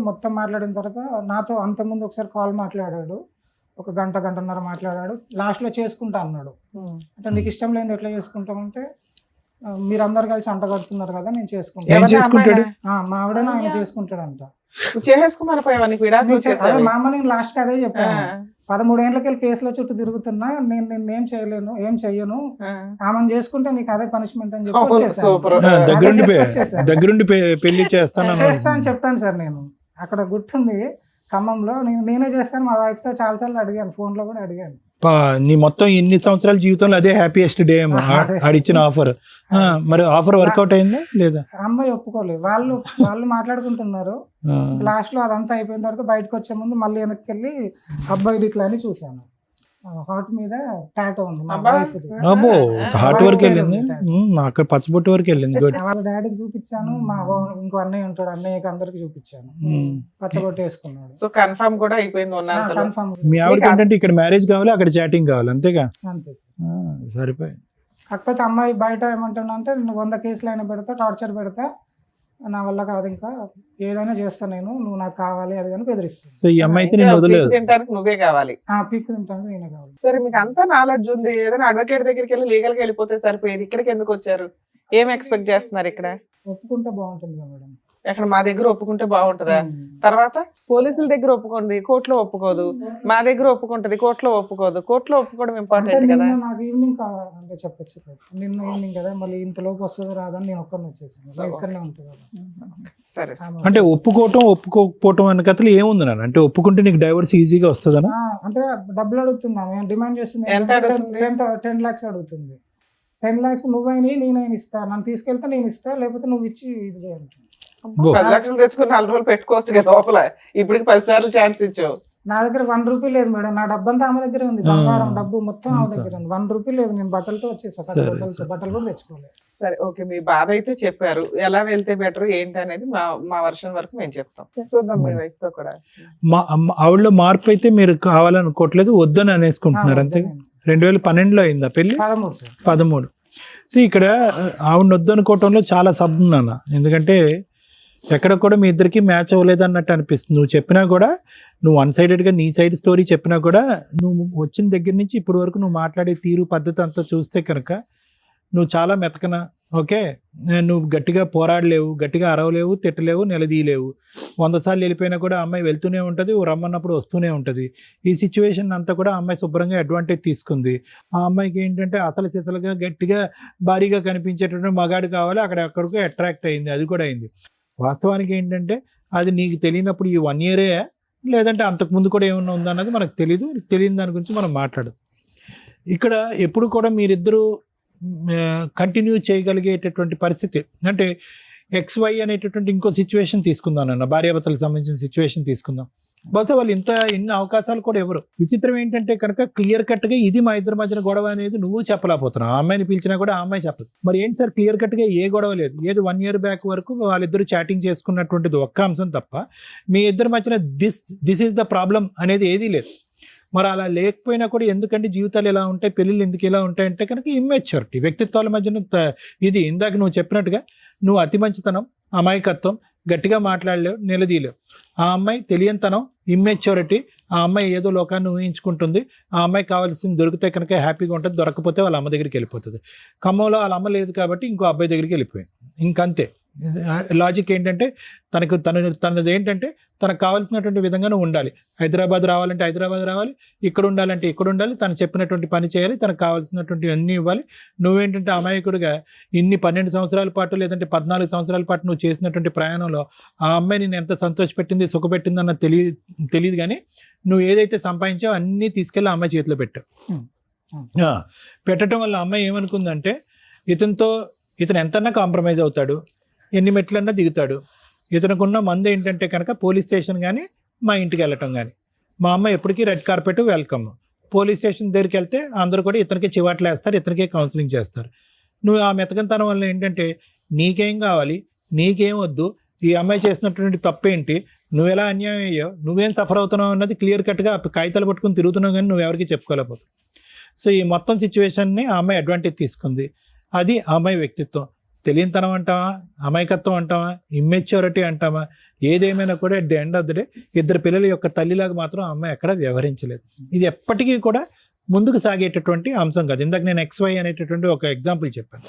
నాతో అంతకుముందు ఒకసారి కాల్ మాట్లాడాడు, ఒక గంటన్నర మాట్లాడాడు. లాస్ట్లో చేసుకుంటా అన్నాడు. అంటే నీకు ఇష్టం లేని ఎట్లా చేసుకుంటామంటే మీరందరు కలిసి అంట కడుతున్నారు కదా, నేను ఏం చేసుకుంటాను. చేసుకుంటాడు? మా ఆవిడనే ఆయన చేసుకుంటాడంట. చేసేసుకోమని పోయావా? నీకు విడాకులు అదే మా అమ్మ నేను లాస్ట్ అదే చెప్పాను. 13 ఏళ్ళకి వెళ్ళి కేసుల చుట్టూ తిరుగుతున్నా, నేను ఏం చేయలేను, ఏం చెయ్యను, ఆమెను చేసుకుంటే నీకు అదే పనిష్మెంట్ అని చెప్పి వచ్చేసాను. సూపర్. దగ్గరుండి పెళ్లి చేస్తాను చేస్తాను చెప్పాను సార్. నేను అక్కడ గుర్తుంది ఖమ్మంలో, నేనే చేస్తాను. మా వైఫ్ తో చాలా సార్లు అడిగాను, ఫోన్ లో కూడా అడిగాను. నీ మొత్తం ఇన్ని సంవత్సరాల జీవితంలో అదే హ్యాపీయెస్ట్ డే ఏమో ఆడిచ్చిన ఆఫర్. మరి ఆఫర్ వర్కౌట్ అయిందా లేదా? అమ్మాయి ఒప్పుకోలేదు. వాళ్ళు మాట్లాడుకుంటున్నారు. లాస్ట్ లో అదంతా అయిపోయిన తర్వాత బయటకు వచ్చే ముందు మళ్ళీ వెనక్కి వెళ్ళి అబ్బాయిది ఇట్లా అని చూసాను. హార్ట్ మీద టాటో ఉంది మా వైఫ్ ది. అబ్బో, హార్ట్ వరకు వెళ్ళింది. అక్కడ పచ్చబొట్టు వరకు వెళ్ళింది. గుడ్. వాళ్ళ డాడీకి చూపించాను, మా ఇంకో అన్నయ్య ఉంటాడు, అన్నయ్యకి అందరికి చూపించాను. పచ్చబొట్టు వేసుకున్నాడు. సో కన్ఫర్మ్ కూడా అయిపోయింది. కన్ఫర్మ్. మీ ఆవిడకి ఏంటంటే ఇక్కడ మ్యారేజ్ కావాలి, అక్కడ చాటింగ్ కావాలి, అంతేగా? అంతే. సరిపోయి. కాకపోతే అమ్మాయి బయట ఏమంటానంటే, నేను 100 కేసులు అయినా పెడతా, టార్చర్ పెడతా, నా వల్ల కాదు, ఇంకా ఏదైనా చేస్తా నేను, నువ్వు నాకు కావాలి అది అని బెదిరిస్తాను. సో ఈ అమ్మాయి అయితే నేను వదిలేదు. తింటానికి నువ్వే కావాలి. పీక్ తింటాను, నేనే కావాలి. సరే, మీకు అంతా నాలెడ్జ్ ఉంది, ఏదైనా అడ్వకేట్ దగ్గరికి వెళ్ళి లీగల్ గా వెళ్ళిపోతే సరిపోయేది. ఇక్కడికి ఎందుకు వచ్చారు? ఏం ఎక్స్పెక్ట్ చేస్తున్నారు ఇక్కడ? ఒప్పుకుంటే బాగుంటుంది కదా మేడం. ఎక్కడ మా దగ్గర ఒప్పుకుంటే బాగుంటుందా? తర్వాత పోలీసుల దగ్గర ఒప్పుకోండి, కోర్టులో ఒప్పుకోదు. మా దగ్గర ఒప్పుకుంటది, కోర్టులో ఒప్పుకోదు. కోర్టులో ఒప్పుకోవడం ఇంపార్టెంట్ కదా. నాకు ఈవినింగ్ అంటే చెప్పచ్చు, నిన్న ఈవినింగ్ కదా, మళ్ళీ ఇంతలోపు వస్తుంది రాదని నేను ఒక్కరిని వచ్చేసాను. ఇక్కడనే ఉంటుంది కదా. సరే. అంటే ఒప్పుకోకపోవటం అనే కథలు ఏముంది నాన్న? అంటే ఒప్పుకుంటే నీకు డైవర్స్ ఈజీగా వస్తుందనా? అంటే డబ్బులు అడుగుతున్నా, డిమాండ్ చేస్తుంది. ఎంత అడుగుతుంది? 10 lakhs అడుగుతుంది. 10 lakhs నువ్వైనా నేనైనా ఇస్తా, నన్ను తీసుకెళ్తే నేను ఇస్తా, లేకపోతే నువ్వు ఇచ్చి ఇది చేయండి. 10 లక్షలు తెచ్చుకుని 4 రోజులు పెట్టుకోవచ్చు కదా లోపల. ఇప్పటికి 10 సార్లు ఛాన్స్ ఇచ్చావు. నా దగ్గర 1 రూపీ లేదు మేడం. నా డబ్బంతా ఆమె దగ్గర ఉంది, బంగారం డబ్బు మొత్తం ఆమె దగ్గర ఉంది. 1 రూపీ లేదు. నేను బట్టలతో వచ్చేసాను, బట్టలు కూడా తెచ్చుకోలేదు. సరే, ఓకే. మీ బాధ అయితే చెప్పారు. ఎలా వెళ్తే బెటర్ ఏంటి అనేది మా వర్షన్ వరకు మేము చెప్తాం. చూద్దాం మీ వైఫ్ తో కూడా. ఆవిడలో మార్పు అయితే మీరు కావాలనుకోవట్లేదు, వద్దని అనేసుకుంటున్నారు అంతే. 2012లో అయిందా పెళ్లి? 13. సో ఇక్కడ ఆవిడ వద్దనుకోవటంలో చాలా సబ్ నాన్న. ఎందుకంటే ఎక్కడ కూడా మీ ఇద్దరికి మ్యాచ్ అవ్వలేదు అన్నట్టు అనిపిస్తుంది. నువ్వు చెప్పినా కూడా, నువ్వు 1 sidedగా నీ సైడ్ స్టోరీ చెప్పినా కూడా, నువ్వు వచ్చిన దగ్గర నుంచి ఇప్పటి వరకు నువ్వు మాట్లాడే తీరు పద్ధతి అంతా చూస్తే కనుక నువ్వు చాలా మెతకన. ఓకే, నువ్వు గట్టిగా పోరాడలేవు, గట్టిగా అరవలేవు, తిట్టలేవు, నిలదీయలేవు. 100 సార్లు వెళ్ళిపోయినా కూడా అమ్మాయి వెళ్తూనే ఉంటుంది, రమ్మన్నప్పుడు వస్తూనే ఉంటుంది. ఈ సిచ్యువేషన్ అంతా కూడా అమ్మాయి శుభ్రంగా అడ్వాంటేజ్ తీసుకుంది. ఆ అమ్మాయికి ఏంటంటే అసలు సిసలుగా గట్టిగా భారీగా కనిపించేటటువంటి మగాడు కావాలి, అక్కడికి అట్రాక్ట్ అయింది. అది కూడా అయింది. వాస్తవానికి ఏంటంటే అది నీకు తెలియనప్పుడు ఈ 1 year లేదంటే అంతకుముందు కూడా ఏమన్నా ఉందన్నది మనకు తెలియని దాని గురించి మనం మాట్లాడదు. ఇక్కడ ఎప్పుడు కూడా మీరిద్దరూ కంటిన్యూ చేయగలిగేటటువంటి పరిస్థితి అంటే XY అనేటటువంటి ఇంకో సిచ్యువేషన్ తీసుకుందాం అన్న, భార్యాభర్తలకు సంబంధించిన సిచ్యువేషన్ తీసుకుందాం. బహుశా వాళ్ళు ఇన్ని అవకాశాలు కూడా ఎవరు. విచిత్రం ఏంటంటే కనుక క్లియర్ కట్గా ఇది మా ఇద్దరి మధ్యన గొడవ అనేది నువ్వు చెప్పలేకపోతున్నావు. ఆ అమ్మాయిని పిలిచినా కూడా ఆ అమ్మాయి చెప్పదు. మరి ఏంటి సార్, క్లియర్ కట్గా ఏ గొడవ లేదు. ఏది 1 year బ్యాక్ వరకు వాళ్ళిద్దరు చాటింగ్ చేసుకున్నటువంటిది ఒక్క అంశం తప్ప మీ ఇద్దరి మధ్యన దిస్ ఈజ్ ద ప్రాబ్లం అనేది ఏదీ లేదు. మరి అలా లేకపోయినా కూడా ఎందుకంటే జీవితాలు ఎలా ఉంటాయి, పెళ్ళిళ్ళు ఎందుకు ఇలా ఉంటాయంటే కనుక ఇమ్మెచ్యూరిటీ, వ్యక్తిత్వాల మధ్యన ఇది ఇందాక నువ్వు చెప్పినట్టుగా నువ్వు అతి మంచితనం, అమాయకత్వం, గట్టిగా మాట్లాడలేవు, నిలదీయలేవు. ఆ అమ్మాయి తెలియనితనం, ఇమ్మెచ్యూరిటీ. ఆ అమ్మాయి ఏదో లోకాన్ని ఊహించుకుంటుంది. ఆ అమ్మాయి కావాల్సింది దొరికితే కనుక హ్యాపీగా ఉంటుంది, దొరకపోతే వాళ్ళ అమ్మ దగ్గరికి వెళ్ళిపోతుంది. ఖమ్మంలో వాళ్ళ అమ్మ లేదు కాబట్టి ఇంకో అబ్బాయి దగ్గరికి వెళ్ళిపోయింది. ఇంకంతే. లాజిక్ ఏంటంటే తనది ఏంటంటే తనకు కావాల్సినటువంటి విధంగానే ఉండాలి. హైదరాబాద్ రావాలంటే హైదరాబాద్ రావాలి, ఇక్కడ ఉండాలంటే ఇక్కడ ఉండాలి, తను చెప్పినటువంటి పని చేయాలి, తనకు కావాల్సినటువంటి అన్నీ ఇవ్వాలి. నువ్వేంటంటే అమాయకుడిగా ఇన్ని 12 సంవత్సరాల పాటు లేదంటే 14 సంవత్సరాల పాటు నువ్వు చేసినటువంటి ప్రయాణంలో ఆ అమ్మాయి నేను ఎంత సంతోషపెట్టింది, సుఖపెట్టింది అన్నది తెలియదు. కానీ నువ్వు ఏదైతే సంపాదించావో అన్నీ తీసుకెళ్ళి ఆ అమ్మాయి చేతిలో పెట్టావు. పెట్టడం వల్ల అమ్మాయి ఏమనుకుందంటే ఇతను ఎంతన్నా కాంప్రమైజ్ అవుతాడు, ఎన్ని మెట్లన్నా దిగుతాడు. ఇతనుకున్న మంది ఏంటంటే కనుక పోలీస్ స్టేషన్ కానీ మా ఇంటికి వెళ్ళటం కానీ. మా అమ్మ ఎప్పటికీ red carpet welcome. Police station దగ్గరికి వెళ్తే అందరూ కూడా ఇతనికి చివాట్లు వేస్తారు, ఇతనికే కౌన్సిలింగ్ చేస్తారు. నువ్వు ఆ మెతకంతనం వల్ల ఏంటంటే నీకేం కావాలి, నీకేం వద్దు, ఈ అమ్మాయి చేసినటువంటి తప్పేంటి, నువ్వు ఎలా అన్యాయం అయ్యావు, నువ్వేం సఫర్ అవుతున్నావు అన్నది క్లియర్ కట్గా కాగితాలు పట్టుకుని తిరుగుతున్నావు కానీ నువ్వు ఎవరికి చెప్పుకోలేకపోతావు. సో ఈ మొత్తం సిచ్యువేషన్ని ఆ అమ్మాయి అడ్వాంటేజ్ తీసుకుంది. అది ఆ అమ్మాయి వ్యక్తిత్వం. తెలియనితనం అంటావా, అమాయకత్వం అంటావా, ఇమ్మెచ్యూరిటీ అంటావా, ఏదేమైనా కూడా at the end of the day ఇద్దరు పిల్లల యొక్క తల్లిలాగా మాత్రం ఆ అమ్మాయి ఎక్కడ వ్యవహరించలేదు. ఇది ఎప్పటికీ కూడా ముందుకు సాగేటటువంటి అంశం కాదు. ఇందాక నేను XY అనేటటువంటి ఒక ఎగ్జాంపుల్ చెప్పాను.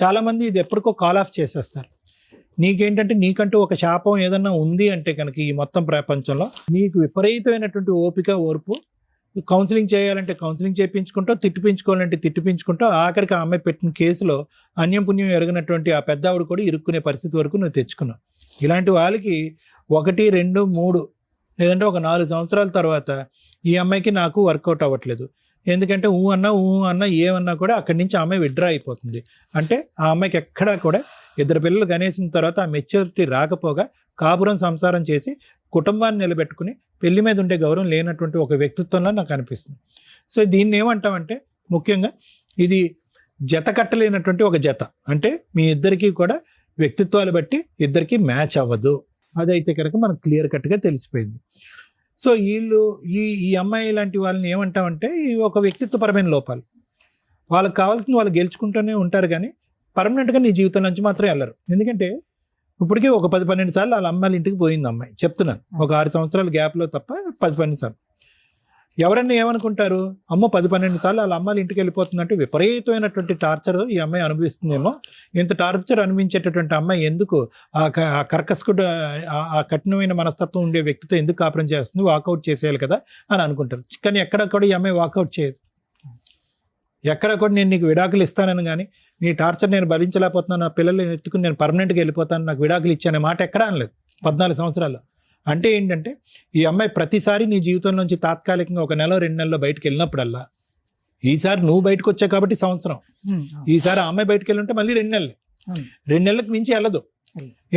చాలామంది ఇది ఎప్పటికో కాల్ ఆఫ్ చేసేస్తారు. నీకేంటంటే నీకంటూ ఒక శాపం ఏదన్నా ఉంది అంటే కనుక ఈ మొత్తం ప్రపంచంలో నీకు విపరీతమైనటువంటి ఓపిక, ఓర్పు, కౌన్సిలింగ్ చేయాలంటే కౌన్సిలింగ్ చేయించుకుంటావు, తిట్టిపించుకోవాలంటే తిట్టిపించుకుంటావు. ఆఖరికి ఆ అమ్మాయి పెట్టిన కేసులో అన్యం పుణ్యం ఎరగనటువంటి ఆ పెద్ద ఆవిడ కూడా ఇరుక్కునే పరిస్థితి వరకు నువ్వు తెచ్చుకున్నావు. ఇలాంటి వాళ్ళకి 1, 2, 3 లేదంటే ఒక 4 సంవత్సరాల తర్వాత ఈ అమ్మాయికి నాకు వర్కౌట్ అవ్వట్లేదు, ఎందుకంటే ఊ అన్నా ఏమన్నా కూడా అక్కడి నుంచి ఆ అమ్మాయి విడ్డ్రా అయిపోతుంది. అంటే ఆ అమ్మాయికి ఎక్కడా కూడా ఇద్దరు పిల్లలు కనేసిన తర్వాత ఆ మెచ్యూరిటీ రాకపోగా కాపురం సంసారం చేసి కుటుంబాన్ని నిలబెట్టుకుని పెళ్లి మీద ఉండే గౌరవం లేనటువంటి ఒక వ్యక్తిత్వంలో నాకు అనిపిస్తుంది. సో దీన్ని ఏమంటామంటే ముఖ్యంగా ఇది జత కట్టలేనటువంటి ఒక జత. అంటే మీ ఇద్దరికీ కూడా వ్యక్తిత్వాలు బట్టి ఇద్దరికి మ్యాచ్ అవ్వదు. అదైతే కనుక మనకు క్లియర్ కట్గా తెలిసిపోయింది. సో ఈ అమ్మాయి లాంటి వాళ్ళని ఏమంటామంటే ఈ ఒక వ్యక్తిత్వపరమైన లోపాలు. వాళ్ళకి కావాల్సింది వాళ్ళు గెలుచుకుంటూనే ఉంటారు కానీ పర్మనెంట్గా నీ జీవితం నుంచి మాత్రం వెళ్ళరు. ఎందుకంటే ఇప్పటికీ ఒక 10-12 సార్లు వాళ్ళ అమ్మాయిల ఇంటికి పోయింది అమ్మాయి, చెప్తున్నాను. ఒక 6 సంవత్సరాల గ్యాప్లో తప్ప 10-12 సార్లు. ఎవరన్నా ఏమనుకుంటారు, అమ్మో 10-12 సార్లు వాళ్ళ అమ్మాయిల ఇంటికి వెళ్ళిపోతుందంటే విపరీతమైనటువంటి టార్చర్ ఈ అమ్మాయి అనుభవిస్తుందేమో. ఇంత టార్చర్ అనిపించేటటువంటి అమ్మాయి ఎందుకు ఆ కర్కశకుడు ఆ కఠినమైన మనస్తత్వం ఉండే వ్యక్తితో ఎందుకు కాపురం చేస్తుంది, వాకౌట్ చేసేయాలి కదా అని అనుకుంటారు. కానీ ఎక్కడ కూడా ఈ అమ్మాయి వాకౌట్ చేయదు. ఎక్కడ కూడా నేను నీకు విడాకులు ఇస్తానని కానీ నీ టార్చర్ నేను భరించలేకపోతున్నాను, నా పిల్లల్ని ఎత్తుకుని నేను పర్మనెంట్గా వెళ్ళిపోతాను, నాకు విడాకులు ఇచ్చానే మాట ఎక్కడా అనలేదు 14 సంవత్సరాల్లో. అంటే ఏంటంటే ఈ అమ్మాయి ప్రతిసారి నీ జీవితంలోంచి తాత్కాలికంగా 1 నెల 2 నెలల్లో బయటకు వెళ్ళినప్పుడల్లా, ఈసారి నువ్వు బయటకు వచ్చావు కాబట్టి సంవత్సరం, ఈసారి ఆ అమ్మాయి బయటకు వెళ్ళి మళ్ళీ 2 నెలలు, 2 నెలలకు మించి వెళ్ళదు.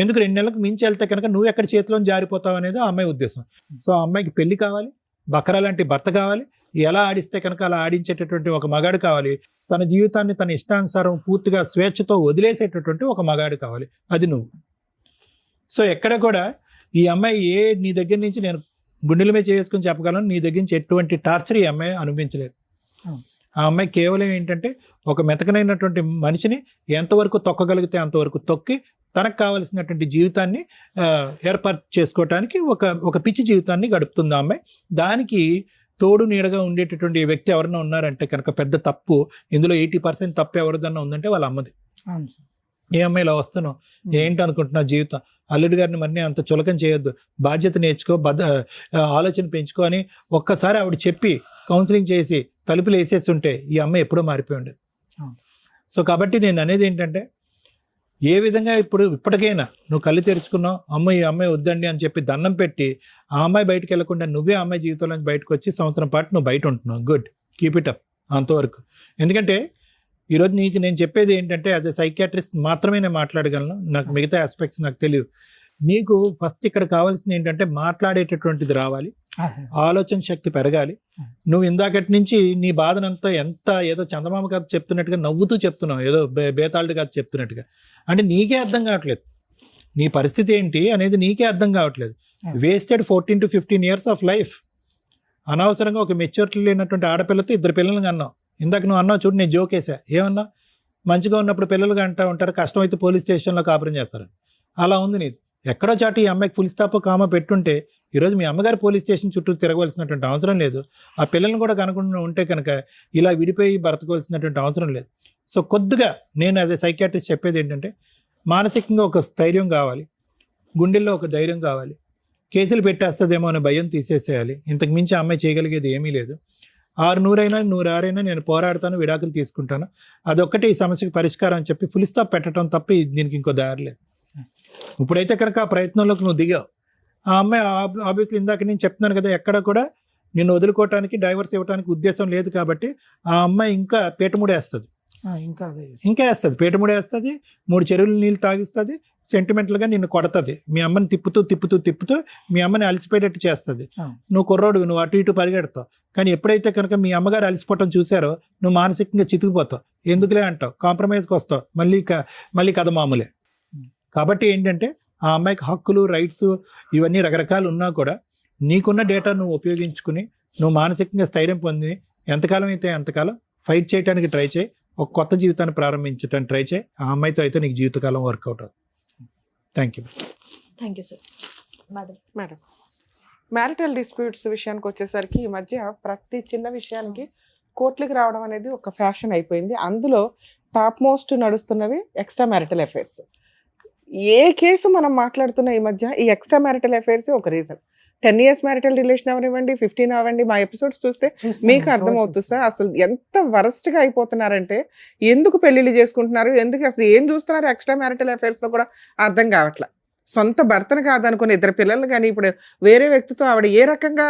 ఎందుకు 2 నెలలకు మించి వెళ్తే కనుక నువ్వు ఎక్కడ చేతిలో జారిపోతావు అనేది ఆ అమ్మాయి ఉద్దేశం. సో ఆ అమ్మాయికి పెళ్లి కావాలి, బకరా లాంటి భర్త కావాలి, ఎలా ఆడిస్తే కనుక అలా ఆడించేటటువంటి ఒక మగాడు కావాలి, తన జీవితాన్ని తన ఇష్టానుసారం పూర్తిగా స్వేచ్ఛతో వదిలేసేటటువంటి ఒక మగాడు కావాలి, అది నువ్వు. సో ఎక్కడ కూడా ఈ అమ్మాయి నీ దగ్గర నుంచి నేను గుండెల మీద చేసుకుని చెప్పగలను, నీ దగ్గర నుంచి ఎటువంటి టార్చర్ ఈ అమ్మాయి అనుభవించలేదు. ఆ అమ్మాయి కేవలం ఏంటంటే ఒక మెతకనైనటువంటి మనిషిని ఎంతవరకు తొక్కగలిగితే అంతవరకు తొక్కి తనకు కావలసినటువంటి జీవితాన్ని ఏర్పాటు చేసుకోవటానికి ఒక పిచ్చి జీవితాన్ని గడుపుతుంది ఆ అమ్మాయి. దానికి తోడు నీడగా ఉండేటటువంటి వ్యక్తి ఎవరైనా ఉన్నారంటే కనుక పెద్ద తప్పు, ఇందులో 80% తప్పు ఎవరిదన్నా ఉందంటే వాళ్ళ అమ్మది. ఏ అమ్మాయి ఇలా వస్తున్నావు, ఏంటి అనుకుంటున్నావు జీవితం, అల్లుడి గారిని మరి అంత చులకం చేయొద్దు, బాధ్యత నేర్చుకో, ఆలోచన పెంచుకో అని ఒక్కసారి ఆవిడ చెప్పి కౌన్సిలింగ్ చేసి తలుపులు వేసేస్తుంటే ఈ అమ్మాయి ఎప్పుడో మారిపోయి ఉండేది. సో కాబట్టి నేను అనేది ఏంటంటే ఏ విధంగా ఇప్పటికైనా నువ్వు కళ్ళు తెరుచుకున్నావు, ఈ అమ్మాయి వద్దండి అని చెప్పి దండం పెట్టి ఆ అమ్మాయి బయటకు వెళ్లకుండా నువ్వే అమ్మాయి జీవితంలో బయటకు వచ్చి సంవత్సరం పాటు నువ్వు బయట ఉంటున్నావు. గుడ్, కీప్ ఇట్ అప్ అంతవరకు. ఎందుకంటే ఈరోజు నీకు నేను చెప్పేది ఏంటంటే యాజ్ ఎ సైకియాట్రిస్ట్ మాత్రమే నేను మాట్లాడగలను, నాకు మిగతా ఆస్పెక్ట్స్ నాకు తెలియదు. నీకు ఫస్ట్ ఇక్కడ కావాల్సింది ఏంటంటే మాట్లాడేటటువంటిది రావాలి, ఆలోచన శక్తి పెరగాలి. నువ్వు ఇందాకటి నుంచి నీ బాధనంతా ఏదో చందమామ కథ చెప్తున్నట్టుగా నవ్వుతూ చెప్తున్నావు, ఏదో బేతాళుడు కథ చెప్తున్నట్టుగా. అంటే నీకే అర్థం కావట్లేదు నీ పరిస్థితి ఏంటి అనేది, నీకే అర్థం కావట్లేదు. Wasted 14 to 15 years of life. అనవసరంగా ఒక మెచ్యూరిటీ లేనటువంటి ఆడపిల్లతో 2 పిల్లలు అన్నావు. ఇందాక నువ్వు అన్నావు చూడు, నేను జోకేసా, ఏమన్నా మంచిగా ఉన్నప్పుడు పిల్లలుగా అంటూ ఉంటారు, కష్టమైతే పోలీస్ స్టేషన్లో కాపురం చేస్తారు. అలా ఉంది నీది. ఎక్కడో చాటు ఈ అమ్మాయికి ఫుల్ స్టాప్ కామా పెట్టుంటే ఈరోజు మీ అమ్మగారు పోలీస్ స్టేషన్ చుట్టూ తిరగవలసినటువంటి అవసరం లేదు. ఆ పిల్లల్ని కూడా కనుకుండా ఉంటే కనుక ఇలా విడిపోయి బ్రతకవలసినటువంటి అవసరం లేదు. సో కొద్దిగా నేను యాజ్ ఎ సైకియాట్రిస్ట్ చెప్పేది ఏంటంటే మానసికంగా ఒక స్థైర్యం కావాలి, గుండెల్లో ఒక ధైర్యం కావాలి. కేసులు పెట్టేస్తుందేమో అనే భయం తీసేసేయాలి. ఇంతకు మించి అమ్మాయి చేయగలిగేది ఏమీ లేదు. 600 అయినా 106 నేను పోరాడతాను, విడాకులు తీసుకుంటాను, అదొక్కటే ఈ సమస్యకి పరిష్కారం అని చెప్పి ఫుల్ స్టాప్ పెట్టడం తప్ప దీనికి ఇంకో దారి లేదు. ఇప్పుడైతే కనుక ఆ ప్రయత్నంలోకి నువ్వు దిగావు. ఆ అమ్మాయి ఆబ్వియస్లీ ఇందాక నేను చెప్తున్నాను కదా, ఎక్కడ కూడా నిన్ను వదులుకోవటానికి డైవర్స్ ఇవ్వడానికి ఉద్దేశం లేదు. కాబట్టి ఆ అమ్మాయి ఇంకా పీటముడేస్తుంది, ఇంకా వేస్తుంది, పీటముడేస్తుంది, 3 చెరువులు నీళ్ళు తాగిస్తుంది, సెంటిమెంటల్గా నిన్ను కొడుతుంది, మీ అమ్మని తిప్పుతూ మీ అమ్మని అలసిపోయేటట్టు చేస్తుంది. నువ్వు కుర్రోడు, నువ్వు అటు ఇటు పరిగెడతావు. కానీ ఎప్పుడైతే కనుక మీ అమ్మగారు అలసిపోవటం చూసారో నువ్వు మానసికంగా చితికిపోతావు, ఎందుకులే అంటావు, కాంప్రమైజ్కి వస్తావు, మళ్ళీ కథ మామూలే. కాబట్టి ఏంటంటే ఆ అమ్మాయికి హక్కులు రైట్స్ ఇవన్నీ రకరకాలు ఉన్నా కూడా నీకున్న డేటా నువ్వు ఉపయోగించుకుని నువ్వు మానసికంగా స్థైర్యం పొంది ఎంతకాలం అయితే అంతకాలం ఫైట్ చేయడానికి ట్రై చేయి, ఒక కొత్త జీవితాన్ని ప్రారంభించడానికి ట్రై చేయి. ఆ అమ్మాయితో అయితే నీకు జీవితకాలం వర్కౌట్ అవుతుంది. Thank you. Thank you sir. Madam, marital disputes విషయానికి వచ్చేసరికి ఈ మధ్య ప్రతి చిన్న విషయానికి కోర్టులకు రావడం అనేది ఒక ఫ్యాషన్ అయిపోయింది. అందులో టాప్ మోస్ట్ నడుస్తున్నవి ఎక్స్ట్రా మ్యారిటల్ అఫైర్స్. ఏ కేసు మనం మాట్లాడుతున్న ఈ మధ్య ఈ ఎక్స్ట్రా మ్యారిటల్ అఫైర్స్ ఒక రీజన్. 10 years మ్యారిటల్ రిలేషన్ అవనివ్వండి, 15 అవ్వండి, మా ఎపిసోడ్స్ చూస్తే మీకు అర్థమవుతుంది సార్ అసలు ఎంత వరస్ట్ గా అయిపోతున్నారంటే. ఎందుకు పెళ్లిళ్ళు చేసుకుంటున్నారు, ఎందుకు అసలు ఏం చూస్తున్నారు ఎక్స్ట్రా మ్యారిటల్ అఫైర్స్ లో కూడా అర్థం కావట్లా. సొంత భర్తను కాదనుకుని 2 పిల్లలు కానీ ఇప్పుడు వేరే వ్యక్తితో ఆవిడ ఏ రకంగా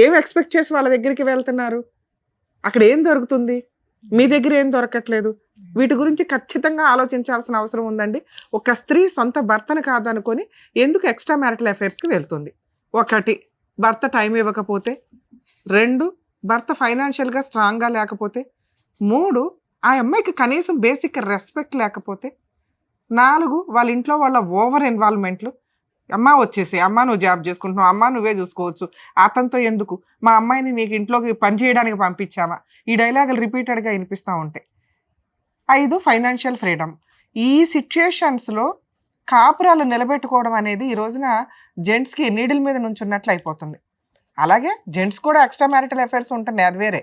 ఏం ఎక్స్పెక్ట్ చేసి వాళ్ళ దగ్గరికి వెళ్తున్నారు, అక్కడ ఏం దొరుకుతుంది, మీ దగ్గర ఏం దొరకట్లేదు. వీటి గురించి ఖచ్చితంగా ఆలోచించాల్సిన అవసరం ఉందండి. ఒక స్త్రీ సొంత భర్తను కాదనుకొని ఎందుకు ఎక్స్ట్రా మ్యారిటల్ అఫైర్స్కి వెళ్తుంది? 1, భర్త టైం ఇవ్వకపోతే. 2, భర్త ఫైనాన్షియల్గా స్ట్రాంగ్గా లేకపోతే. 3, ఆ అమ్మాయికి కనీసం బేసిక్ రెస్పెక్ట్ లేకపోతే. 4, వాళ్ళ ఇంట్లో వాళ్ళ ఓవర్ ఇన్వాల్వ్మెంట్లు. అమ్మ వచ్చేసి, అమ్మ నువ్వు జాబ్ చేసుకుంటున్నావు, అమ్మ నువ్వే చూసుకోవచ్చు, అతనితో ఎందుకు, మా అమ్మాయిని నీకు ఇంట్లోకి పని చేయడానికి పంపించామా, ఈ డైలాగులు రిపీటెడ్గా వినిపిస్తూ ఉంటాయి. 5, ఫైనాన్షియల్ ఫ్రీడమ్. ఈ సిచ్యుయేషన్స్లో కాపురాలు నిలబెట్టుకోవడం అనేది ఈ రోజున జెంట్స్కి నీడిల్ మీద నుంచున్నట్లు అయిపోతుంది. అలాగే జెంట్స్ కూడా ఎక్స్ట్రా మ్యారిటల్ అఫైర్స్ ఉంటున్నాయి, అది వేరే.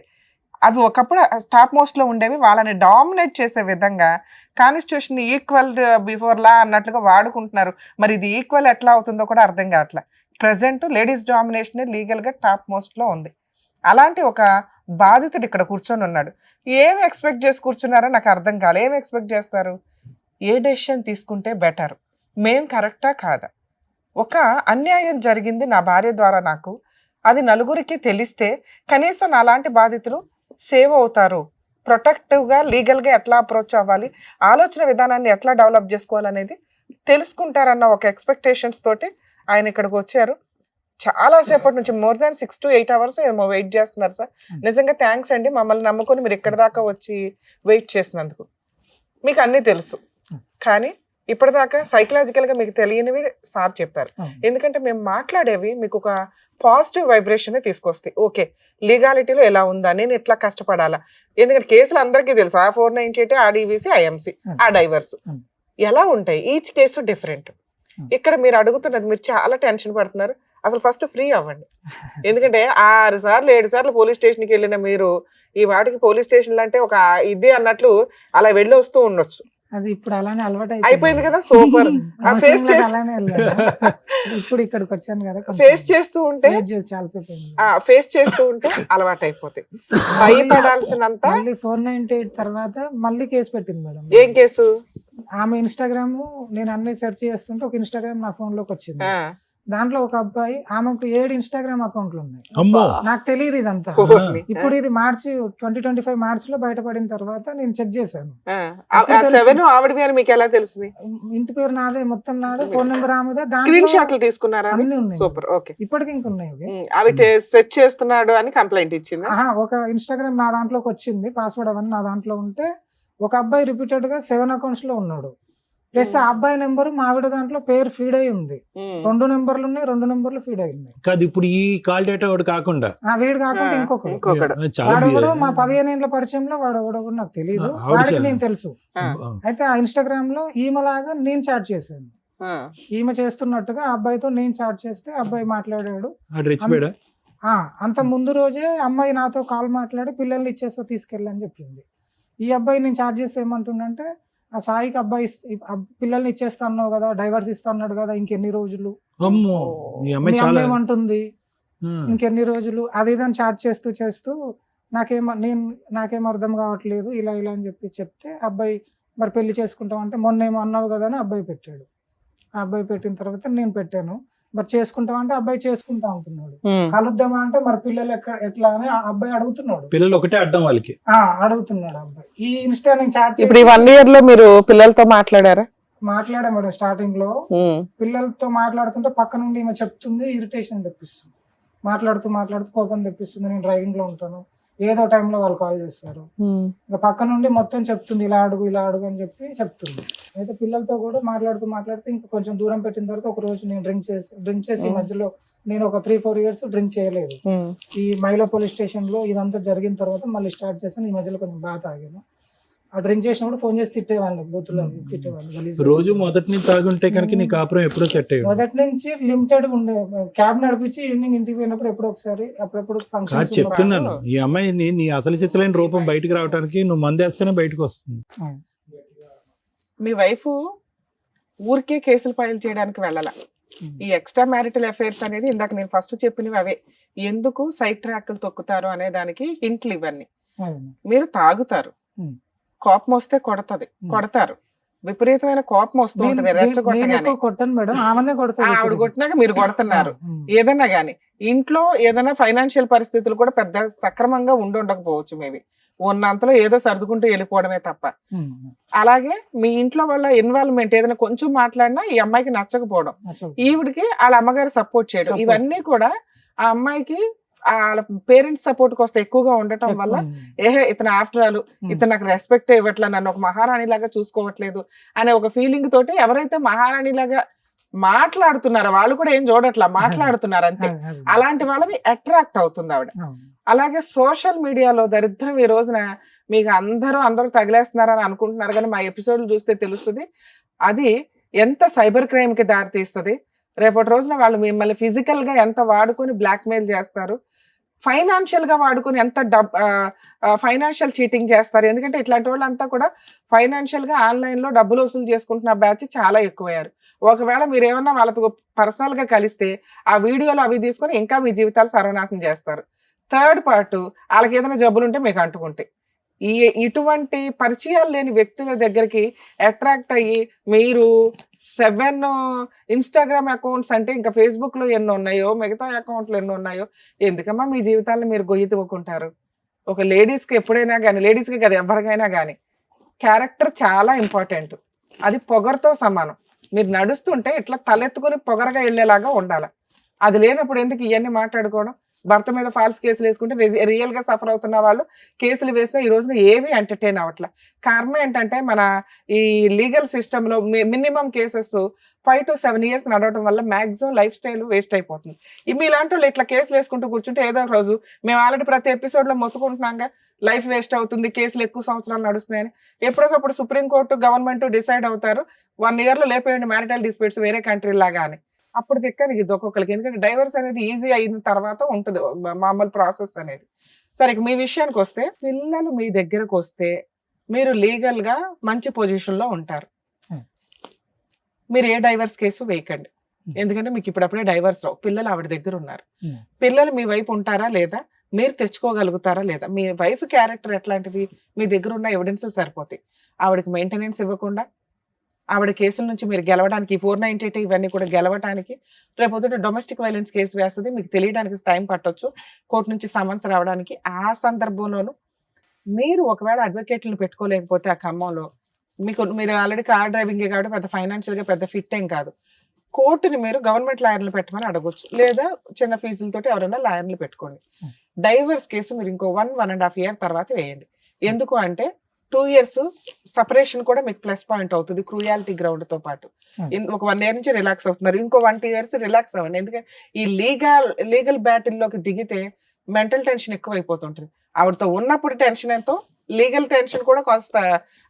అవి ఒకప్పుడు టాప్ మోస్ట్లో ఉండేవి, వాళ్ళని డామినేట్ చేసే విధంగా కాన్స్టిట్యూషన్ ఈక్వల్ బిఫోర్ లా అన్నట్లుగా వాడుకుంటున్నారు. మరి ఇది ఈక్వల్ ఎట్లా అవుతుందో కూడా అర్థం కావట్లే. ప్రజెంట్ లేడీస్ డామినేషన్ లీగల్గా టాప్ మోస్ట్లో ఉంది. అలాంటి ఒక బాధితుడు ఇక్కడ కూర్చొని ఉన్నాడు. ఏం ఎక్స్పెక్ట్ చేసి కూర్చున్నారో నాకు అర్థం కాలే. ఏం ఎక్స్పెక్ట్ చేస్తారు? ఏ డెసిషన్ తీసుకుంటే బెటర్, మేం కరెక్టా కాదా, ఒక అన్యాయం జరిగింది నా భార్య ద్వారా నాకు, అది నలుగురికి తెలిస్తే కనీసం నాలాంటి బాధితులు సేవ్ అవుతారు, ప్రొటెక్టివ్గా లీగల్గా ఎట్లా అప్రోచ్ అవ్వాలి, ఆలోచన విధానాన్ని ఎట్లా డెవలప్ చేసుకోవాలనేది తెలుసుకుంటారన్న ఒక ఎక్స్పెక్టేషన్స్ తోటి ఆయన ఇక్కడికి వచ్చారు. చాలాసేపటి నుంచి మోర్ దాన్ 6 to 8 hours ఏమో వెయిట్ చేస్తున్నారు సార్. నిజంగా థ్యాంక్స్ అండి, మమ్మల్ని నమ్ముకొని మీరు ఇక్కడ దాకా వచ్చి వెయిట్ చేసినందుకు. మీకు అన్నీ తెలుసు కానీ ఇప్పటిదాకా సైకలాజికల్గా మీకు తెలియనివి సార్ చెప్పారు. ఎందుకంటే మేము మాట్లాడేవి మీకు ఒక పాజిటివ్ వైబ్రేషన్ తీసుకొస్తాయి. ఓకే, లీగాలిటీలో ఎలా ఉందా, నేను ఎట్లా కష్టపడాలా, ఎందుకంటే కేసులు అందరికీ తెలుసు, ఆ 498, ఆ డివిసి, ఐఎంసి, ఆ డైవర్స్ ఎలా ఉంటాయి, ఈచ్ కేసు డిఫరెంట్. ఇక్కడ మీరు అడుగుతున్నది, మీరు చాలా టెన్షన్ పడుతున్నారు. అసలు ఫస్ట్ ఫ్రీ అవ్వండి. ఎందుకంటే 6 సార్లు 7 సార్లు పోలీస్ స్టేషన్కి వెళ్ళిన మీరు ఈ వాటికి పోలీస్ స్టేషన్లు అంటే ఒక ఇది అన్నట్లు అలా వెళ్ళి వస్తూ ఉండొచ్చు. అది ఇప్పుడు అలానే అలవాటు అయిపోయింది కదా. సూపర్. ఇప్పుడు ఇక్కడికి వచ్చాను కదా, ఫేస్ చేస్తూ ఉంటే ఫేస్ చేస్తూ ఉంటే అలవాటు అయిపోతాయి. భయపడాల్సినంత. మళ్ళీ 498 తర్వాత మళ్ళీ కేసు పెట్టింది మేడం. ఏం కేసు? ఆమె ఇన్స్టాగ్రామ్ నేను అన్ని సెర్చ్ చేస్తుంటే ఒక ఇన్స్టాగ్రామ్ నా ఫోన్ లోకి వచ్చింది. దాంట్లో ఒక అబ్బాయి, ఆమెకు 7 ఇన్స్టాగ్రామ్ అకౌంట్లు ఉన్నాయి. నాకు తెలియదు ఇదంతా. ఇప్పుడు ఇది మార్చి 2025 మార్చిలో బయటపడిన తర్వాత నేను చెక్ చేశాను. మీకు ఎలా తెలిసింది? ఇంటి పేరు నాదే, మొత్తం నాదే, ఫోన్ నెంబర్ ఆమెదే. స్క్రీన్ షాట్లు తీసుకున్నారా? అన్ని ఉన్నాయి. సూపర్. ఓకే. ఇప్పటికి ఇంకున్నాయి. అవి సెట్ చేస్తున్నాడు అని కంప్లైంట్ ఇచ్చింది. ఒక ఇన్స్టాగ్రామ్ నా దాంట్లోకి వచ్చింది, పాస్వర్డ్ అవన్నీ నా దాంట్లో ఉంటే ఒక అబ్బాయి రిపీటెడ్ గా 7 అకౌంట్స్ లో ఉన్నాడు. ప్లస్ ఆ అబ్బాయి నెంబర్ మావిడ దాంట్లో పేరు ఫీడ్ అయి ఉంది. 2 నెంబర్లు ఉన్నాయి, 2 నెంబర్లు ఫీడ్ అయి ఉన్నాయి. కాదు, ఇప్పుడు ఈ కాల్ డేటా వాడు కాకుండా వీడు కాకుండా ఇంకొకడు వాడు మా 15 ఏళ్ల పరిచయంలో వాడు కూడా నాకు తెలియదు, వాడికి నేను తెలుసు. అయితే ఆ ఇన్స్టాగ్రామ్ లో ఈమెలాగా నేను చాట్ చేశాను, ఈమె చేస్తున్నట్టుగా ఆ అబ్బాయితో నేను చాట్ చేస్తే అబ్బాయి మాట్లాడాడు. అంత ముందు రోజే అమ్మాయి నాతో కాల్ మాట్లాడి పిల్లల్ని ఇచ్చేస్తా తీసుకెళ్ళని చెప్పింది. ఈ అబ్బాయి నేను చాట్ చేస్తే ఏమంటుండంటే, ఆ సాయికి అబ్బాయి పిల్లల్ని ఇచ్చేస్తా అన్నావు కదా, డైవర్స్ ఇస్తా అన్నాడు కదా, ఇంకెన్ని రోజులు ఏమంటుంది, ఇంకెన్ని రోజులు, అది ఇదని చాట్ చేస్తూ నాకేం అర్థం కావట్లేదు, ఇలా అని చెప్తే అబ్బాయి మరి పెళ్లి చేసుకుంటాం అంటే మొన్నేమో అన్నావు కదా అని అబ్బాయి పెట్టాడు. ఆ అబ్బాయి పెట్టిన తర్వాత నేను పెట్టాను, మరి చేసుకుంటాం అంటే అబ్బాయి చేసుకుంటా అంటున్నాడు. కలుద్దామా అంటే మరి పిల్లలు ఎట్లా అని అబ్బాయి అడుగుతున్నాడు. పిల్లలు ఒకటే అడ్డం వాళ్ళకి అడుగుతున్నాడు అబ్బాయి. ఈ ఇన్స్టా నేను చాట్ ఇప్పుడు 1 year లో మీరు పిల్లలతో మాట్లాడా మేడం? స్టార్టింగ్ లో పిల్లలతో మాట్లాడుతుంటే పక్క నుండి ఈమె చెప్తుంది, ఇరిటేషన్ తెప్పిస్తుంది, మాట్లాడుతూ కోపం తెప్పిస్తుంది. నేను డ్రైవింగ్ లో ఉంటాను, ఏదో టైంలో వాళ్ళు కాల్ చేస్తారు. ఇంకా పక్క నుండి మొత్తం చెప్తుంది, ఇలా అడుగు అని చెప్పి చెప్తుంది. అయితే పిల్లలతో కూడా మాట్లాడుతూ ఇంకా కొంచెం దూరం పెట్టిన తర్వాత ఒక రోజు నేను డ్రింక్ చేసి ఈ మధ్యలో నేను ఒక 3-4 ఇయర్స్ డ్రింక్ చేయలేదు. ఈ మైలో పోలీస్ స్టేషన్ లో ఇదంతా జరిగిన తర్వాత మళ్ళీ స్టార్ట్ చేశాను. ఈ మధ్యలో కొంచెం బాగా తాగాను. ఆ డ్రింక్ చేసినప్పుడు ఫోన్ చేసి తిట్టేవాళ్ళు, బూతులో తిట్టేవాళ్ళు. రోజు మొదటి నుంచి తాగుంటే కనుక నీ కాపురం ఎప్పుడో సెట్ అయ్యి మొదటి నుంచి లిమిటెడ్ ఉండే, క్యాబ్ నడిపించి ఈవినింగ్ ఇంటికి పోయినప్పుడు ఎప్పుడో ఒకసారి, అప్పుడప్పుడు కాదు ఫంక్షన్ చెప్తున్నాను, ఈ అమ్మాయిని నీ అసలు సిసలైన రూపం బయటకు రావడానికి నువ్వు మందేస్తేనే బయటకు వస్తుంది. మీ వైఫ్ ఊరికే కేసులు ఫైల్ చేయడానికి వెళ్ళాల. ఈ ఎక్స్ట్రా మ్యారిటల్ అఫైర్స్ అనేది ఇందాక నేను ఫస్ట్ చెప్పినవి అవే. ఎందుకు సైడ్ ట్రాక్లు తొక్కుతారు అనే దానికి హింట్లు ఇవన్నీ. మీరు తాగుతారు, కోపం వస్తే కొడతారు, విపరీతమైన కోపం వస్తూ ఉంటది, రెచ్చగొట్టగానే. కొట్టాను మేడం, ఆమెనే కొడతాను. ఆవిడ కొట్టినాక మీరు కొడుతున్నారు. ఏదన్నా గానీ ఇంట్లో ఏదైనా ఫైనాన్షియల్ పరిస్థితులు కూడా పెద్ద సక్రమంగా ఉండకపోవచ్చు. మేబీ ఉన్నంతలో ఏదో సర్దుకుంటూ వెళ్ళిపోవడమే తప్ప. అలాగే మీ ఇంట్లో వాళ్ళ ఇన్వాల్వ్మెంట్ ఏదైనా కొంచెం మాట్లాడినా ఈ అమ్మాయికి నచ్చకపోవడం, ఈవిడికి వాళ్ళ అమ్మగారు సపోర్ట్ చేయడం, ఇవన్నీ కూడా ఆ అమ్మాయికి వాళ్ళ పేరెంట్స్ సపోర్ట్ కోస్తా ఎక్కువగా ఉండటం వల్ల ఇతను ఆఫ్టర్ ఆల్ ఇతను నాకు రెస్పెక్ట్ ఇవ్వట్లేదు, నన్ను ఒక మహారాణి లాగా చూసుకోవట్లేదు అనే ఒక ఫీలింగ్ తోటి ఎవరైతే మహారాణి లాగా మాట్లాడుతున్నారో వాళ్ళు కూడా ఏం చూడట్లా, మాట్లాడుతున్నారు అంతే. అలాంటి వాళ్ళని అట్రాక్ట్ అవుతుంది ఆవిడ. అలాగే సోషల్ మీడియాలో దరిద్రం ఈ రోజున మీకు అందరూ తగిలేస్తున్నారని అనుకుంటున్నారు, కానీ మా ఎపిసోడ్లు చూస్తే తెలుస్తుంది అది ఎంత సైబర్ క్రైమ్ కి దారి తీస్తుంది. రేపటి రోజున వాళ్ళు మిమ్మల్ని ఫిజికల్ గా ఎంత వాడుకొని బ్లాక్మెయిల్ చేస్తారు, ఫైనాన్షియల్ గా వాడుకొని ఎంత ఫైనాన్షియల్ చీటింగ్ చేస్తారు. ఎందుకంటే ఇట్లాంటి వాళ్ళంతా కూడా ఫైనాన్షియల్ గా ఆన్లైన్ లో డబ్బులు వసూలు చేసుకుంటున్న బ్యాచ్ చాలా ఎక్కువయ్యారు. ఒకవేళ మీరు ఏమన్నా వాళ్ళతో పర్సనల్ గా కలిస్తే ఆ వీడియోలు అవి తీసుకొని ఇంకా మీ జీవితాలు సర్వనాశనం చేస్తారు. థర్డ్ పార్ట్ వాళ్ళకి ఏదైనా జబ్బులు ఉంటే మీకు అంటుకుంటే ఇటువంటి పరిచయాలు లేని వ్యక్తుల దగ్గరికి అట్రాక్ట్ అయ్యి మీరు 7 ఇన్స్టాగ్రామ్ అకౌంట్స్ అంటే ఇంకా ఫేస్బుక్ లో ఎన్ని ఉన్నాయో, మిగతా అకౌంట్లు ఎన్ని ఉన్నాయో, ఎందుకమ్మా మీ జీవితాలను మీరు గొయ్యి తవ్వుకుంటారు? ఒక లేడీస్ కి ఎప్పుడైనా కానీ, లేడీస్ కి కదా ఎవరికైనా కానీ క్యారెక్టర్ చాలా ఇంపార్టెంట్. అది పొగరుతో సమానం. మీరు నడుస్తుంటే ఇట్లా తలెత్తుకుని పొగరగా వెళ్ళేలాగా ఉండాలి. అది లేనప్పుడు ఎందుకు ఇవన్నీ మాట్లాడుకోవడం? భర్త మీద ఫాల్స్ కేసులు వేసుకుంటే రియల్ గా సఫర్ అవుతున్న వాళ్ళు కేసులు వేసినా ఈ రోజున ఏవి ఎంటర్టైన్ అవ్వట్ల. కారణం ఏంటంటే మన ఈ లీగల్ సిస్టమ్ లో మినిమం కేసెస్ 5 to 7 years నడవడం వల్ల మాక్సిమం లైఫ్ స్టైల్ వేస్ట్ అయిపోతుంది. మీలాంటి వాళ్ళు ఇట్లా కేసులు వేసుకుంటూ కూర్చుంటే ఏదో ఒక రోజు మేము ఆల్రెడీ ప్రతి ఎపిసోడ్ లో మొత్తుకుంటున్నాగా లైఫ్ వేస్ట్ అవుతుంది, కేసులు ఎక్కువ సంవత్సరాలు నడుస్తున్నాయని. ఎప్పటికప్పుడు సుప్రీంకోర్టు గవర్నమెంట్ డిసైడ్ అవుతారు 1 year లో లేపేయండి మ్యారిటల్ డిస్ప్యూట్స్ వేరే కంట్రీ లాగా అని. అప్పుడు దిక్కని ఇది ఒక్కొక్కరికి. ఎందుకంటే డైవర్స్ అనేది ఈజీ అయిన తర్వాత ఉంటుంది మామూలు ప్రాసెస్ అనేది. సరే మీ విషయానికి వస్తే, పిల్లలు మీ దగ్గరకు వస్తే మీరు లీగల్ గా మంచి పొజిషన్ లో ఉంటారు. మీరు ఏ డైవర్స్ కేసు వేయకండి, ఎందుకంటే మీకు ఇప్పుడప్పుడే డైవర్స్ రావు. పిల్లలు ఆవిడ దగ్గర ఉన్నారు. పిల్లలు మీ వైపు ఉంటారా లేదా, మీరు తెచ్చుకోగలుగుతారా లేదా, మీ వైఫ్ క్యారెక్టర్ ఎట్లాంటిది, మీ దగ్గర ఉన్న ఎవిడెన్స్ సరిపోతాయి. ఆవిడకి మెయింటెనెన్స్ ఇవ్వకుండా ఆవిడ కేసుల నుంచి మీరు గెలవడానికి 498 ఇవన్నీ కూడా గెలవడానికి రేపొద్దున డొమెస్టిక్ వైలెన్స్ కేసు వేస్తుంది. మీకు తెలియడానికి టైం పట్టొచ్చు, కోర్టు నుంచి సమన్స్ రావడానికి. ఆ సందర్భంలోనూ మీరు ఒకవేళ అడ్వకేట్లను పెట్టుకోలేకపోతే ఆ ఖమ్మంలో మీరు ఆల్రెడీ కార్ డ్రైవింగే కాబట్టి పెద్ద ఫైనాన్షియల్ గా పెద్ద ఫిట్ ఏం కాదు, కోర్టుని మీరు గవర్నమెంట్ లాయర్లు పెట్టమని అడగొచ్చు, లేదా చిన్న ఫీజులతోటి ఎవరైనా లాయర్లు పెట్టుకోండి. డైవర్స్ కేసు మీరు ఇంకో 1.5 year తర్వాత వేయండి. ఎందుకు అంటే 2 years సపరేషన్ కూడా మీకు ప్లస్ పాయింట్ అవుతుంది క్రూయాలిటీ గ్రౌండ్ తో పాటు. ఒక 1 year నుంచి రిలాక్స్ అవుతున్నారు, ఇంకో 1-2 years రిలాక్స్ అవ్వండి. ఎందుకంటే ఈ లీగల్ బ్యాటిల్లోకి దిగితే మెంటల్ టెన్షన్ ఎక్కువ అయిపోతుంటుంది. ఆవిడతో ఉన్నప్పుడు టెన్షన్ ఎంతో, లీగల్ టెన్షన్ కూడా కొంత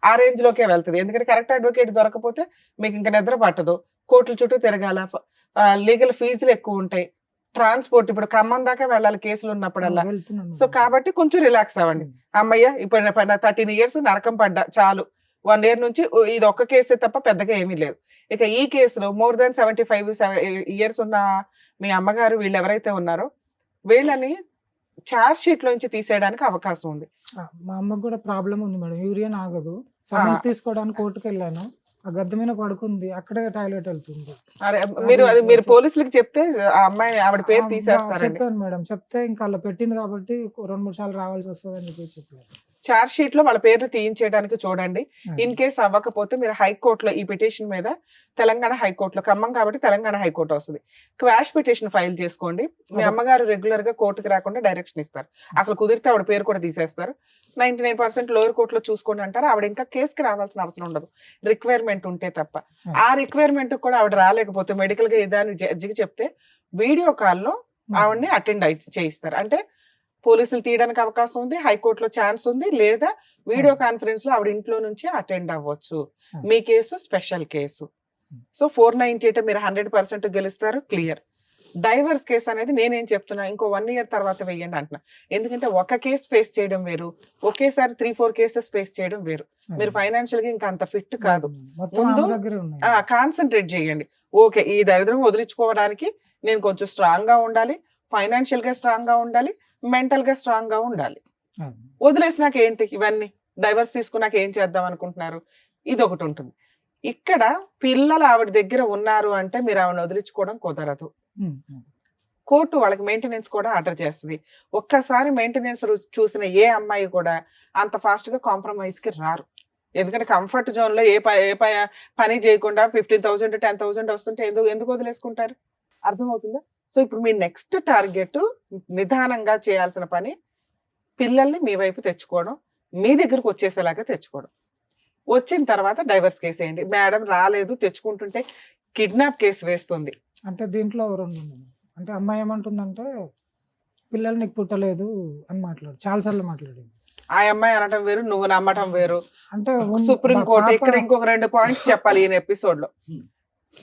ఆ రేంజ్ లోకే వెళ్తుంది. ఎందుకంటే కరెక్ట్ అడ్వకేట్ దొరకపోతే మీకు ఇంకా నిద్ర పట్టదు, కోర్టుల చుట్టూ తిరగాల, లీగల్ ఫీజులు ఎక్కువ ఉంటాయి, ట్రాన్స్పోర్ట్ ఇప్పుడు ఖమ్మం దాకా వెళ్ళాలి కేసులు ఉన్నప్పుడల్లా. సో కాబట్టి కొంచెం రిలాక్స్ అవ్వండి. అమ్మయ్య ఇప్పుడు 13 years నరకం పడ్డా చాలు, 1 year నుంచి ఇది ఒక్క కేసే తప్ప పెద్దగా ఏమీ లేదు. ఇక ఈ కేసులో more than 75 years ఉన్న మీ అమ్మగారు వీళ్ళు ఎవరైతే ఉన్నారో వీళ్ళని చార్జ్ షీట్ లోంచి తీసేయడానికి అవకాశం ఉంది. మా అమ్మకు కూడా ప్రాబ్లం ఉంది మేడం, యూరియన్ ఆగదు. సమన్స్ తీసుకోవడానికి కోర్టుకు వెళ్ళాను, ఆ గద్దె మీద పడుకుంది, అక్కడే టాయిలెట్ వెళ్తుంది. మీరు పోలీసులకు చెప్తే ఆ అమ్మాయి ఆవిడ పేరు తీసేస్తారు. చెప్పాను మేడం, చెప్తే ఇంకా అలా పెట్టింది కాబట్టి 2-3 సార్లు రావాల్సి వస్తుంది అని చెప్పి చెప్పారు. చార్జ్ షీట్ లో వాళ్ళ పేర్లు తీయించేయడానికి చూడండి. ఇన్ కేస్ అవ్వకపోతే మీరు హైకోర్టులో ఈ పిటిషన్ మీద తెలంగాణ హైకోర్టులో, ఖమ్మం కాబట్టి తెలంగాణ హైకోర్టు వస్తుంది, క్వాష్ పిటిషన్ ఫైల్ చేసుకోండి. మీ అమ్మగారు రెగ్యులర్ గా కోర్టుకి రాకుండా డైరెక్షన్ ఇస్తారు. అసలు కుదిరితే ఆవిడ పేరు కూడా తీసేస్తారు. 99% లోయర్ కోర్టులో చూసుకోండి అంటారు. ఆవిడ ఇంకా కేసుకి రావాల్సిన అవసరం ఉండదు, రిక్వైర్మెంట్ ఉంటే తప్ప. ఆ రిక్వైర్మెంట్ కూడా ఆవిడ రాలేకపోతే మెడికల్ గా ఏదాన్ని జడ్జికి చెప్తే వీడియో కాల్లో ఆవిడని అటెండ్ చేయిస్తారు. అంటే పోలీసులు తీయడానికి అవకాశం ఉంది, హైకోర్టులో ఛాన్స్ ఉంది, లేదా వీడియో కాన్ఫరెన్స్ లో ఆవిడ ఇంట్లో నుంచి అటెండ్ అవ్వచ్చు. మీ కేసు స్పెషల్ కేసు. సో 498 మీరు 100% గెలుస్తారు, క్లియర్. డైవర్స్ కేసు అనేది నేనేం చెప్తున్నా, ఇంకో 1 year తర్వాత వెయ్యండి అంటున్నా. ఎందుకంటే ఒక కేసు ఫేస్ చేయడం వేరు, ఒకేసారి 3-4 కేసెస్ ఫేస్ చేయడం వేరు. మీరు ఫైనాన్షియల్ గా ఇంకా అంత ఫిట్ కాదు. ముందు కాన్సన్ట్రేట్ చేయండి. ఓకే, ఈ దరిద్రం వదిలించుకోవడానికి నేను కొంచెం స్ట్రాంగ్ గా ఉండాలి, ఫైనాన్షియల్ గా స్ట్రాంగ్ గా ఉండాలి, మెంటల్ గా స్ట్రాంగ్ గా ఉండాలి. వదిలేసినాక ఏంటి, ఇవన్నీ డైవర్స్ తీసుకున్నాక ఏం చేద్దాం అనుకుంటున్నారు? ఇది ఒకటి ఉంటుంది. ఇక్కడ పిల్లలు ఆవిడ దగ్గర ఉన్నారు అంటే మీరు ఆవిడని వదిలించుకోవడం కుదరదు. కోర్టు వాళ్ళకి మెయింటెనెన్స్ కూడా ఆర్డర్ చేస్తుంది. ఒక్కసారి మెయింటెనెన్స్ చూసిన ఏ అమ్మాయి కూడా అంత ఫాస్ట్ గా కాంప్రమైజ్ కి రారు. ఎందుకంటే కంఫర్ట్ జోన్ లో ఏ పని చేయకుండా 15,000 10,000 వస్తుంటే ఎందుకు వదిలేసుకుంటారు? అర్థమవుతుందా? సో ఇప్పుడు మీ నెక్స్ట్ టార్గెట్ నిదానంగా చేయాల్సిన పని పిల్లల్ని మీ వైపు తెచ్చుకోవడం, మీ దగ్గరకు వచ్చేసేలాగా తెచ్చుకోవడం. వచ్చిన తర్వాత డైవర్స్ కేసు వేయండి. మేడం రాలేదు, తెచ్చుకుంటుంటే కిడ్నాప్ కేసు వేస్తుంది. అంటే దీంట్లో రెండు ఉన్నాయి. అంటే అమ్మాయి ఏమంటుందంటే పిల్లలు నీకు పుట్టలేదు అని చాలాసార్లు మాట్లాడింది. ఆ అమ్మాయి అనటం వేరు, నువ్వు నమ్మటం వేరు. అంటే సుప్రీంకోర్టు ఇక్కడ ఇంకొక 2 పాయింట్స్ చెప్పాలి ఈయన ఎపిసోడ్ లో.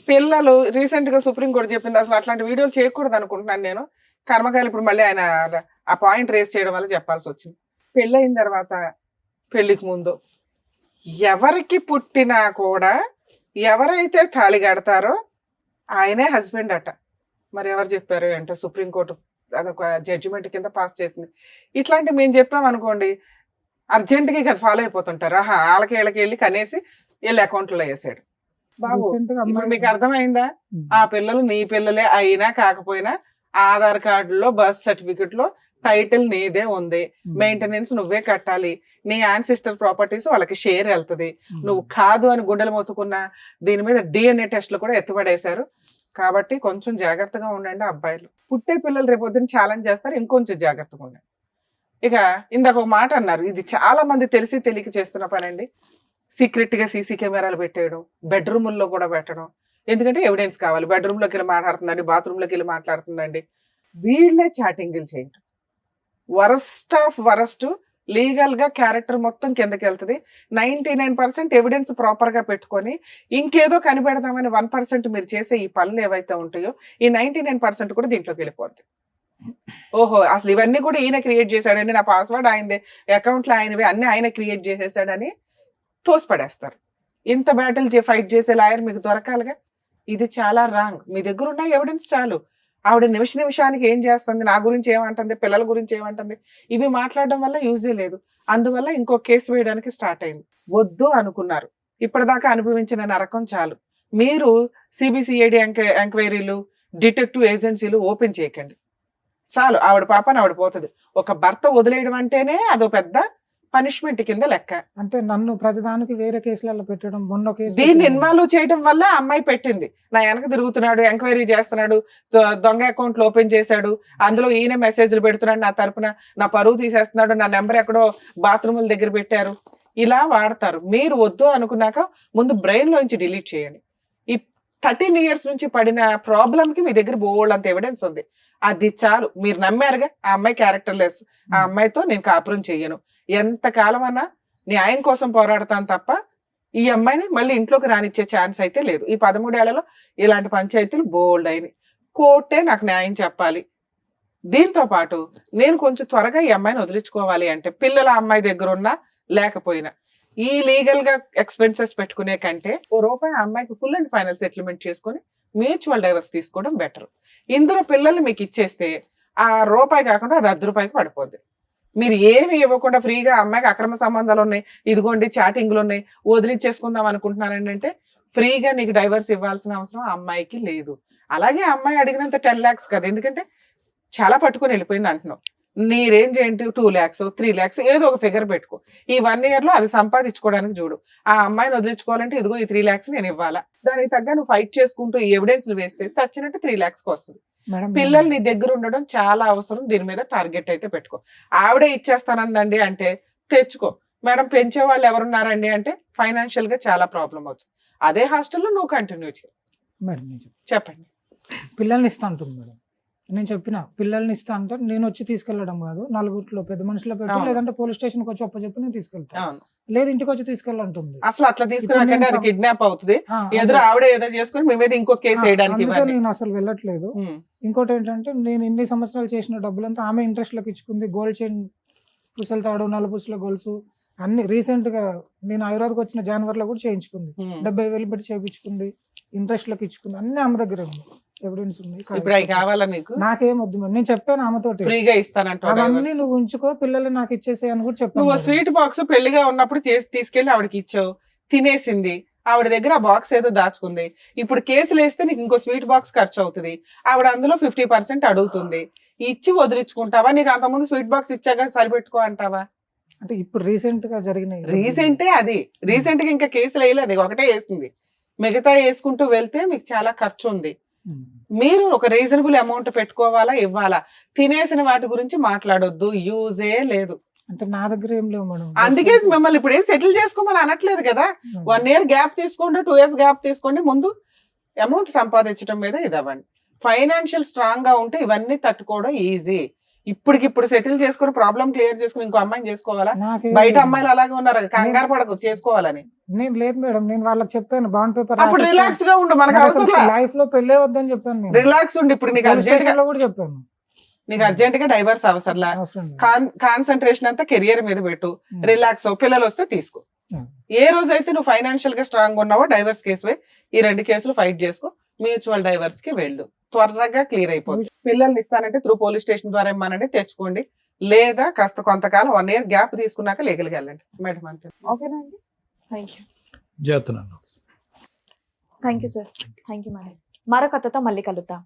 పిల్లలు రీసెంట్ గా సుప్రీంకోర్టు చెప్పింది అసలు అట్లాంటి వీడియోలు చేయకూడదు అనుకుంటున్నాను నేను. కర్మకాయలు ఇప్పుడు మళ్ళీ ఆయన ఆ పాయింట్ రేస్ చేయడం వల్ల చెప్పాల్సి వచ్చింది. పెళ్ళయిన తర్వాత, పెళ్లికి ముందు ఎవరికి పుట్టినా కూడా ఎవరైతే తాళి కడతారో ఆయనే హస్బెండ్ అట. మరి ఎవరు చెప్పారు అంటే సుప్రీంకోర్టు అదొక జడ్జిమెంట్ కింద పాస్ చేసింది. ఇట్లాంటి మేము చెప్పాం అనుకోండి, అర్జెంట్గా కదా ఫాలో అయిపోతుంటారు. వాళ్ళకి వీళ్ళకి వెళ్ళి కనేసి వీళ్ళ అకౌంట్లో వేసాడు. బాబు ఇప్పుడు మీకు అర్థమైందా? ఆ పిల్లలు నీ పిల్లలే అయినా కాకపోయినా ఆధార్ కార్డులో, బర్త్ సర్టిఫికెట్ లో టైటిల్ నీదే ఉంది, మెయింటెనెన్స్ నువ్వే కట్టాలి, నీ యాన్సిస్టర్ ప్రాపర్టీస్ వాళ్ళకి షేర్ వెళ్తుంది. నువ్వు కాదు అని గుండెలు మొత్తుకున్నా దీని మీద DNA టెస్ట్లు కూడా ఎత్తుపడేశారు. కాబట్టి కొంచెం జాగ్రత్తగా ఉండండి అబ్బాయిలు. పుట్టే పిల్లలు రేపొద్దున ఛాలెంజ్ చేస్తారు, ఇంకొంచెం జాగ్రత్తగా ఉండండి. ఇక ఇందాక ఒక మాట అన్నారు, ఇది చాలా మంది తెలిసి తెలియక చేస్తున్న పని అండి. సీక్రెట్ గా సీసీ కెమెరాలు పెట్టేయడం, బెడ్రూముల్లో కూడా పెట్టడం. ఎందుకంటే ఎవిడెన్స్ కావాలి. బెడ్రూమ్లోకి వెళ్ళి మాట్లాడుతుందండి, బాత్రూంలోకి వెళ్ళి మాట్లాడుతుందండి, వీళ్ళే చాటింగ్లు చేయడం. Worst of worst. లీగల్ గా క్యారెక్టర్ మొత్తం కిందకి వెళ్తుంది. 99% ఎవిడెన్స్ ప్రాపర్ గా పెట్టుకొని ఇంకేదో కనిపెడదామని 1% మీరు చేసే ఈ పనులు ఏవైతే ఉంటాయో ఈ 99% కూడా దీంట్లోకి వెళ్ళిపోద్ది. ఓహో, అసలు ఇవన్నీ కూడా ఈయన క్రియేట్ చేశాడండి, నా పాస్వర్డ్ ఆయనదే, అకౌంట్లో ఆయనవి, అన్ని ఆయన క్రియేట్ చేసేసాడని తోసిపడేస్తారు. ఇంత బ్యాటిల్ ఫైట్ చేసే లాయర్ మీకు దొరకాలిగా. ఇది చాలా రాంగ్. మీ దగ్గర ఉన్న ఎవిడెన్స్ చాలు. ఆవిడ నిమిషానికి ఏం చేస్తుంది, నా గురించి ఏమంటుంది, పిల్లల గురించి ఏమంటుంది, ఇవి మాట్లాడడం వల్ల యూజే లేదు. అందువల్ల ఇంకో కేసు వేయడానికి స్టార్ట్ అయింది. వద్దు అనుకున్నారు, ఇప్పటిదాకా అనుభవించిన నరకం చాలు. మీరు CBCID ఎంక్వైరీలు, డిటెక్టివ్ ఏజెన్సీలు ఓపెన్ చేయకండి. చాలు, ఆవిడ పాపని ఆవిడ పోతుంది. ఒక భర్త వదిలేయడం అంటేనే అదో పెద్ద పనిష్మెంట్ కింద లెక్క. అంటే నన్ను ప్రతిదానికి వేరే కేసులలో పెట్టడం, మొన్న కేసు దీన్ని ఇన్వాల్వ్ చేయడం వల్ల అమ్మాయి పెట్టింది. నా వెనక తిరుగుతున్నాడు, ఎంక్వైరీ చేస్తున్నాడు, దొంగ అకౌంట్లు ఓపెన్ చేశాడు, అందులో ఈయన మెసేజ్లు పెడుతున్నాడు, నా తరపున నా పరువు తీసేస్తున్నాడు, నా నెంబర్ ఎక్కడో బాత్రూముల దగ్గర పెట్టారు, ఇలా వాడతారు. మీరు వద్దు అనుకున్నాక ముందు బ్రెయిన్ లోంచి డిలీట్ చేయండి. ఈ 13 years నుంచి పడిన ప్రాబ్లం కి మీ దగ్గర బోల్డ్ అంత ఎవిడెన్స్ ఉంది. అది చాలు. మీరు నమ్మారుగా ఆ అమ్మాయి క్యారెక్టర్ లెస్, ఆ అమ్మాయితో నేను కాపురం చెయ్యను, ఎంతకాలం అన్నా న్యాయం కోసం పోరాడతాను తప్ప ఈ అమ్మాయిని మళ్ళీ ఇంట్లోకి రానిచ్చే ఛాన్స్ అయితే లేదు. ఈ 13 ఏళ్లలో ఇలాంటి పంచాయతీలు బోల్డ్ అయినాయి. కోర్టే నాకు న్యాయం చెప్పాలి. దీంతో పాటు నేను కొంచెం త్వరగా ఈ అమ్మాయిని వదిలించుకోవాలి అంటే పిల్లల అమ్మాయి దగ్గర ఉన్నా లేకపోయినా ఈ లీగల్ గా ఎక్స్పెన్సెస్ పెట్టుకునే కంటే ₹1 అమ్మాయికి ఫుల్ అండ్ ఫైనల్ సెటిల్మెంట్ చేసుకొని మ్యూచువల్ డైవర్స్ తీసుకోవడం బెటర్. ఇందులో పిల్లల్ని మీకు ఇచ్చేస్తే ఆ ₹1 కాకుండా అది ₹10 పడిపోద్ది. మీరు ఏమి ఇవ్వకుండా ఫ్రీగా అమ్మాయికి అక్రమ సంబంధాలు ఉన్నాయి, ఇదిగోండి చాటింగ్లు ఉన్నాయి, వదిలిచ్చేసుకుందాం అనుకుంటున్నానండి అంటే ఫ్రీగా నీకు డైవర్స్ ఇవ్వాల్సిన అవసరం ఆ అమ్మాయికి లేదు. అలాగే అమ్మాయి అడిగినంత 10 lakhs కదా, ఎందుకంటే చాలా పట్టుకొని వెళ్ళిపోయింది అంటున్నావు. నీ రేంజ్ ఏంటి 2 lakhs 3 lakhs ఏదో ఒక ఫిగర్ పెట్టుకో. ఈ 1 year లో అది సంపాదించుకోవడానికి చూడు. ఆ అమ్మాయిని వదిలించుకోవాలంటే ఇదిగో ఈ 3 lakhs నేను ఇవ్వాలా, దానికి తగ్గ నువ్వు ఫైట్ చేసుకుంటూ ఈ ఎవిడెన్స్లు వేస్తే చచ్చినట్టు 3 lakhs వస్తుంది. మేడం పిల్లలు నీ దగ్గర ఉండడం చాలా అవసరం. దీని మీద టార్గెట్ అయితే పెట్టుకో. ఆవిడే ఇచ్చేస్తానందండి అంటే తెచ్చుకో. మేడం పెంచే వాళ్ళు ఎవరున్నారండి అంటే ఫైనాన్షియల్ గా చాలా ప్రాబ్లం అవుతుంది. అదే హాస్టల్లో నువ్వు కంటిన్యూ చేయి. మేడం నేను చెప్పండి. పిల్లల్ని ఇస్తా అంటుంది మేడం. నేను చెప్పిన పిల్లల్ని ఇస్తా అంటే నేను వచ్చి తీసుకెళ్ళడం కాదు, నలుగురిలో పెద్ద మనుషులో పెట్టి అవును. లేదంటే పోలీస్ స్టేషన్కి వచ్చి చెప్పి నేను తీసుకెళ్తాను, అవును. లేదు ఇంటికి వచ్చి తీసుకెళ్ళంటుంది. అసలు అట్లా తీసుకున్నాకంటే అది కిడ్నాప్ అవుతుంది. ఎదురు ఆవిడ ఏదో చేసుకుని మీ మీద ఇంకో కేసు వేయడానికి అందుకే ఇవ్వండి. నేను అసలు వెళ్ళట్లేదు. ఇంకోటి ఏంటంటే నేను ఇన్ని సంవత్సరాలు చేసిన డబ్బులంతా ఆమె ఇంట్రెస్ట్ లకు ఇచ్చుకుంది. గోల్డ్ చైన్, పుసలు తాడు, నలుపుసల గొలుసు అన్ని రీసెంట్ గా నేను హైదరాబాద్కి వచ్చిన జనవరిలో కూడా చేయించుకుంది. 70,000 పెట్టి చేయించుకుంది, ఇంట్రెస్ట్ లకు ఇచ్చుకుంది. అన్ని ఆమె దగ్గర ఉంది, ఎవిడెన్స్ ఉన్నాయి. ఇప్పుడు అవి కావాలా నీకు? నాకేం వద్దు మేడం, నేను చెప్పాను ఆమెతోటి ఫ్రీగా ఇస్తానంటావు. అవన్నీ నువ్వు ఉంచుకో, పిల్లలు నాకు ఇచ్చేసాయి అని కూడా చెప్పాను. నువ్వు స్వీట్ బాక్స్ పెళ్లిగా ఉన్నప్పుడు చేసి తీసుకెళ్లి ఆవిడకి ఇచ్చావు, తినేసింది. ఆవిడ దగ్గర ఆ బాక్స్ ఏదో దాచుకుంది. ఇప్పుడు కేసులు వేస్తే నీకు ఇంకో స్వీట్ బాక్స్ ఖర్చు అవుతుంది. ఆవిడ అందులో 50% అడుగుతుంది. ఇచ్చి వదిలించుకుంటావా? నీకు అంతకుముందు స్వీట్ బాక్స్ ఇచ్చాక సరిపెట్టుకో అంటావా? అంటే ఇప్పుడు రీసెంట్ గా జరిగినాయి. రీసెంటే అది. రీసెంట్ గా ఇంకా కేసులు వేయలేదు, ఒకటే వేసింది. మిగతా వేసుకుంటూ వెళ్తే మీకు చాలా ఖర్చు ఉంది. మీరు ఒక రీజనబుల్ అమౌంట్ పెట్టుకోవాలా, ఇవ్వాలా. తినేసిన వాటి గురించి మాట్లాడొద్దు, యూజే లేదు. అంటే నా దగ్గర ఏం లేవు మేడం. అందుకే మిమ్మల్ని ఇప్పుడు ఏం సెటిల్ చేసుకోమని అనట్లేదు కదా. 1 year గ్యాప్ తీసుకోండి, 2 years గ్యాప్ తీసుకోండి. ముందు అమౌంట్ సంపాదించడం మీద ఇదవ్వండి. ఫైనాన్షియల్ స్ట్రాంగ్ గా ఉంటే ఇవన్నీ తట్టుకోవడం ఈజీ. ఇప్పటికిప్పుడు సెటిల్ చేసుకుని ప్రాబ్లం క్లియర్ చేసుకుని ఇంకో అమ్మాయిని చేసుకోవాలా? బయట అమ్మాయిలు అలాగే ఉన్నారు, కంగారు పడకు చేసుకోవాలని. నేను లేదు మేడం, నేను వాళ్ళకి చెప్పాను బాండ్ పేపర్ అప్పుడు రిలాక్స్ గా ఉండు, మనకు అవసరం లైఫ్ లో పెళ్ళే వద్దని చెప్పాను నేను. రిలాక్స్ ఉండి. ఇప్పుడు నీకు అర్జెంట్ గా కూడా చెప్పాను, నీకు అర్జెంట్ గా డైవర్స్ అవసరంలా. అవసరం లేదు. కాన్సన్ట్రేషన్ అంతా కెరియర్ మీద పెట్టు, రిలాక్స్ అవ్వు. పిల్లలు వస్తే తీసుకో. ఏ రోజైతే నువ్వు ఫైనాన్షియల్ గా స్ట్రాంగ్ ఉన్నావో డైవర్స్ కేసు ఈ 2 కేసులు ఫైట్ చేసుకో. మ్యూచువల్ డైవర్స్ కి వెళ్ళు, త్వరగా క్లియర్ అయిపోతుంది. పిల్లల్ని ఇస్తానంటే త్రూ పోలీస్ స్టేషన్ ద్వారా ఇమ్మనండి, తెచ్చుకోండి. లేదా కాస్త కొంతకాలం 1 year గ్యాప్ తీసుకున్నాక లీగల్గా వెళ్ళండి మేడం. అంతే. ఓకేనా అండి? Thank you. చేస్తున్నాను. Thank you sir. Thank you madam. మరో కథతో మళ్ళీ కలుద్దాం.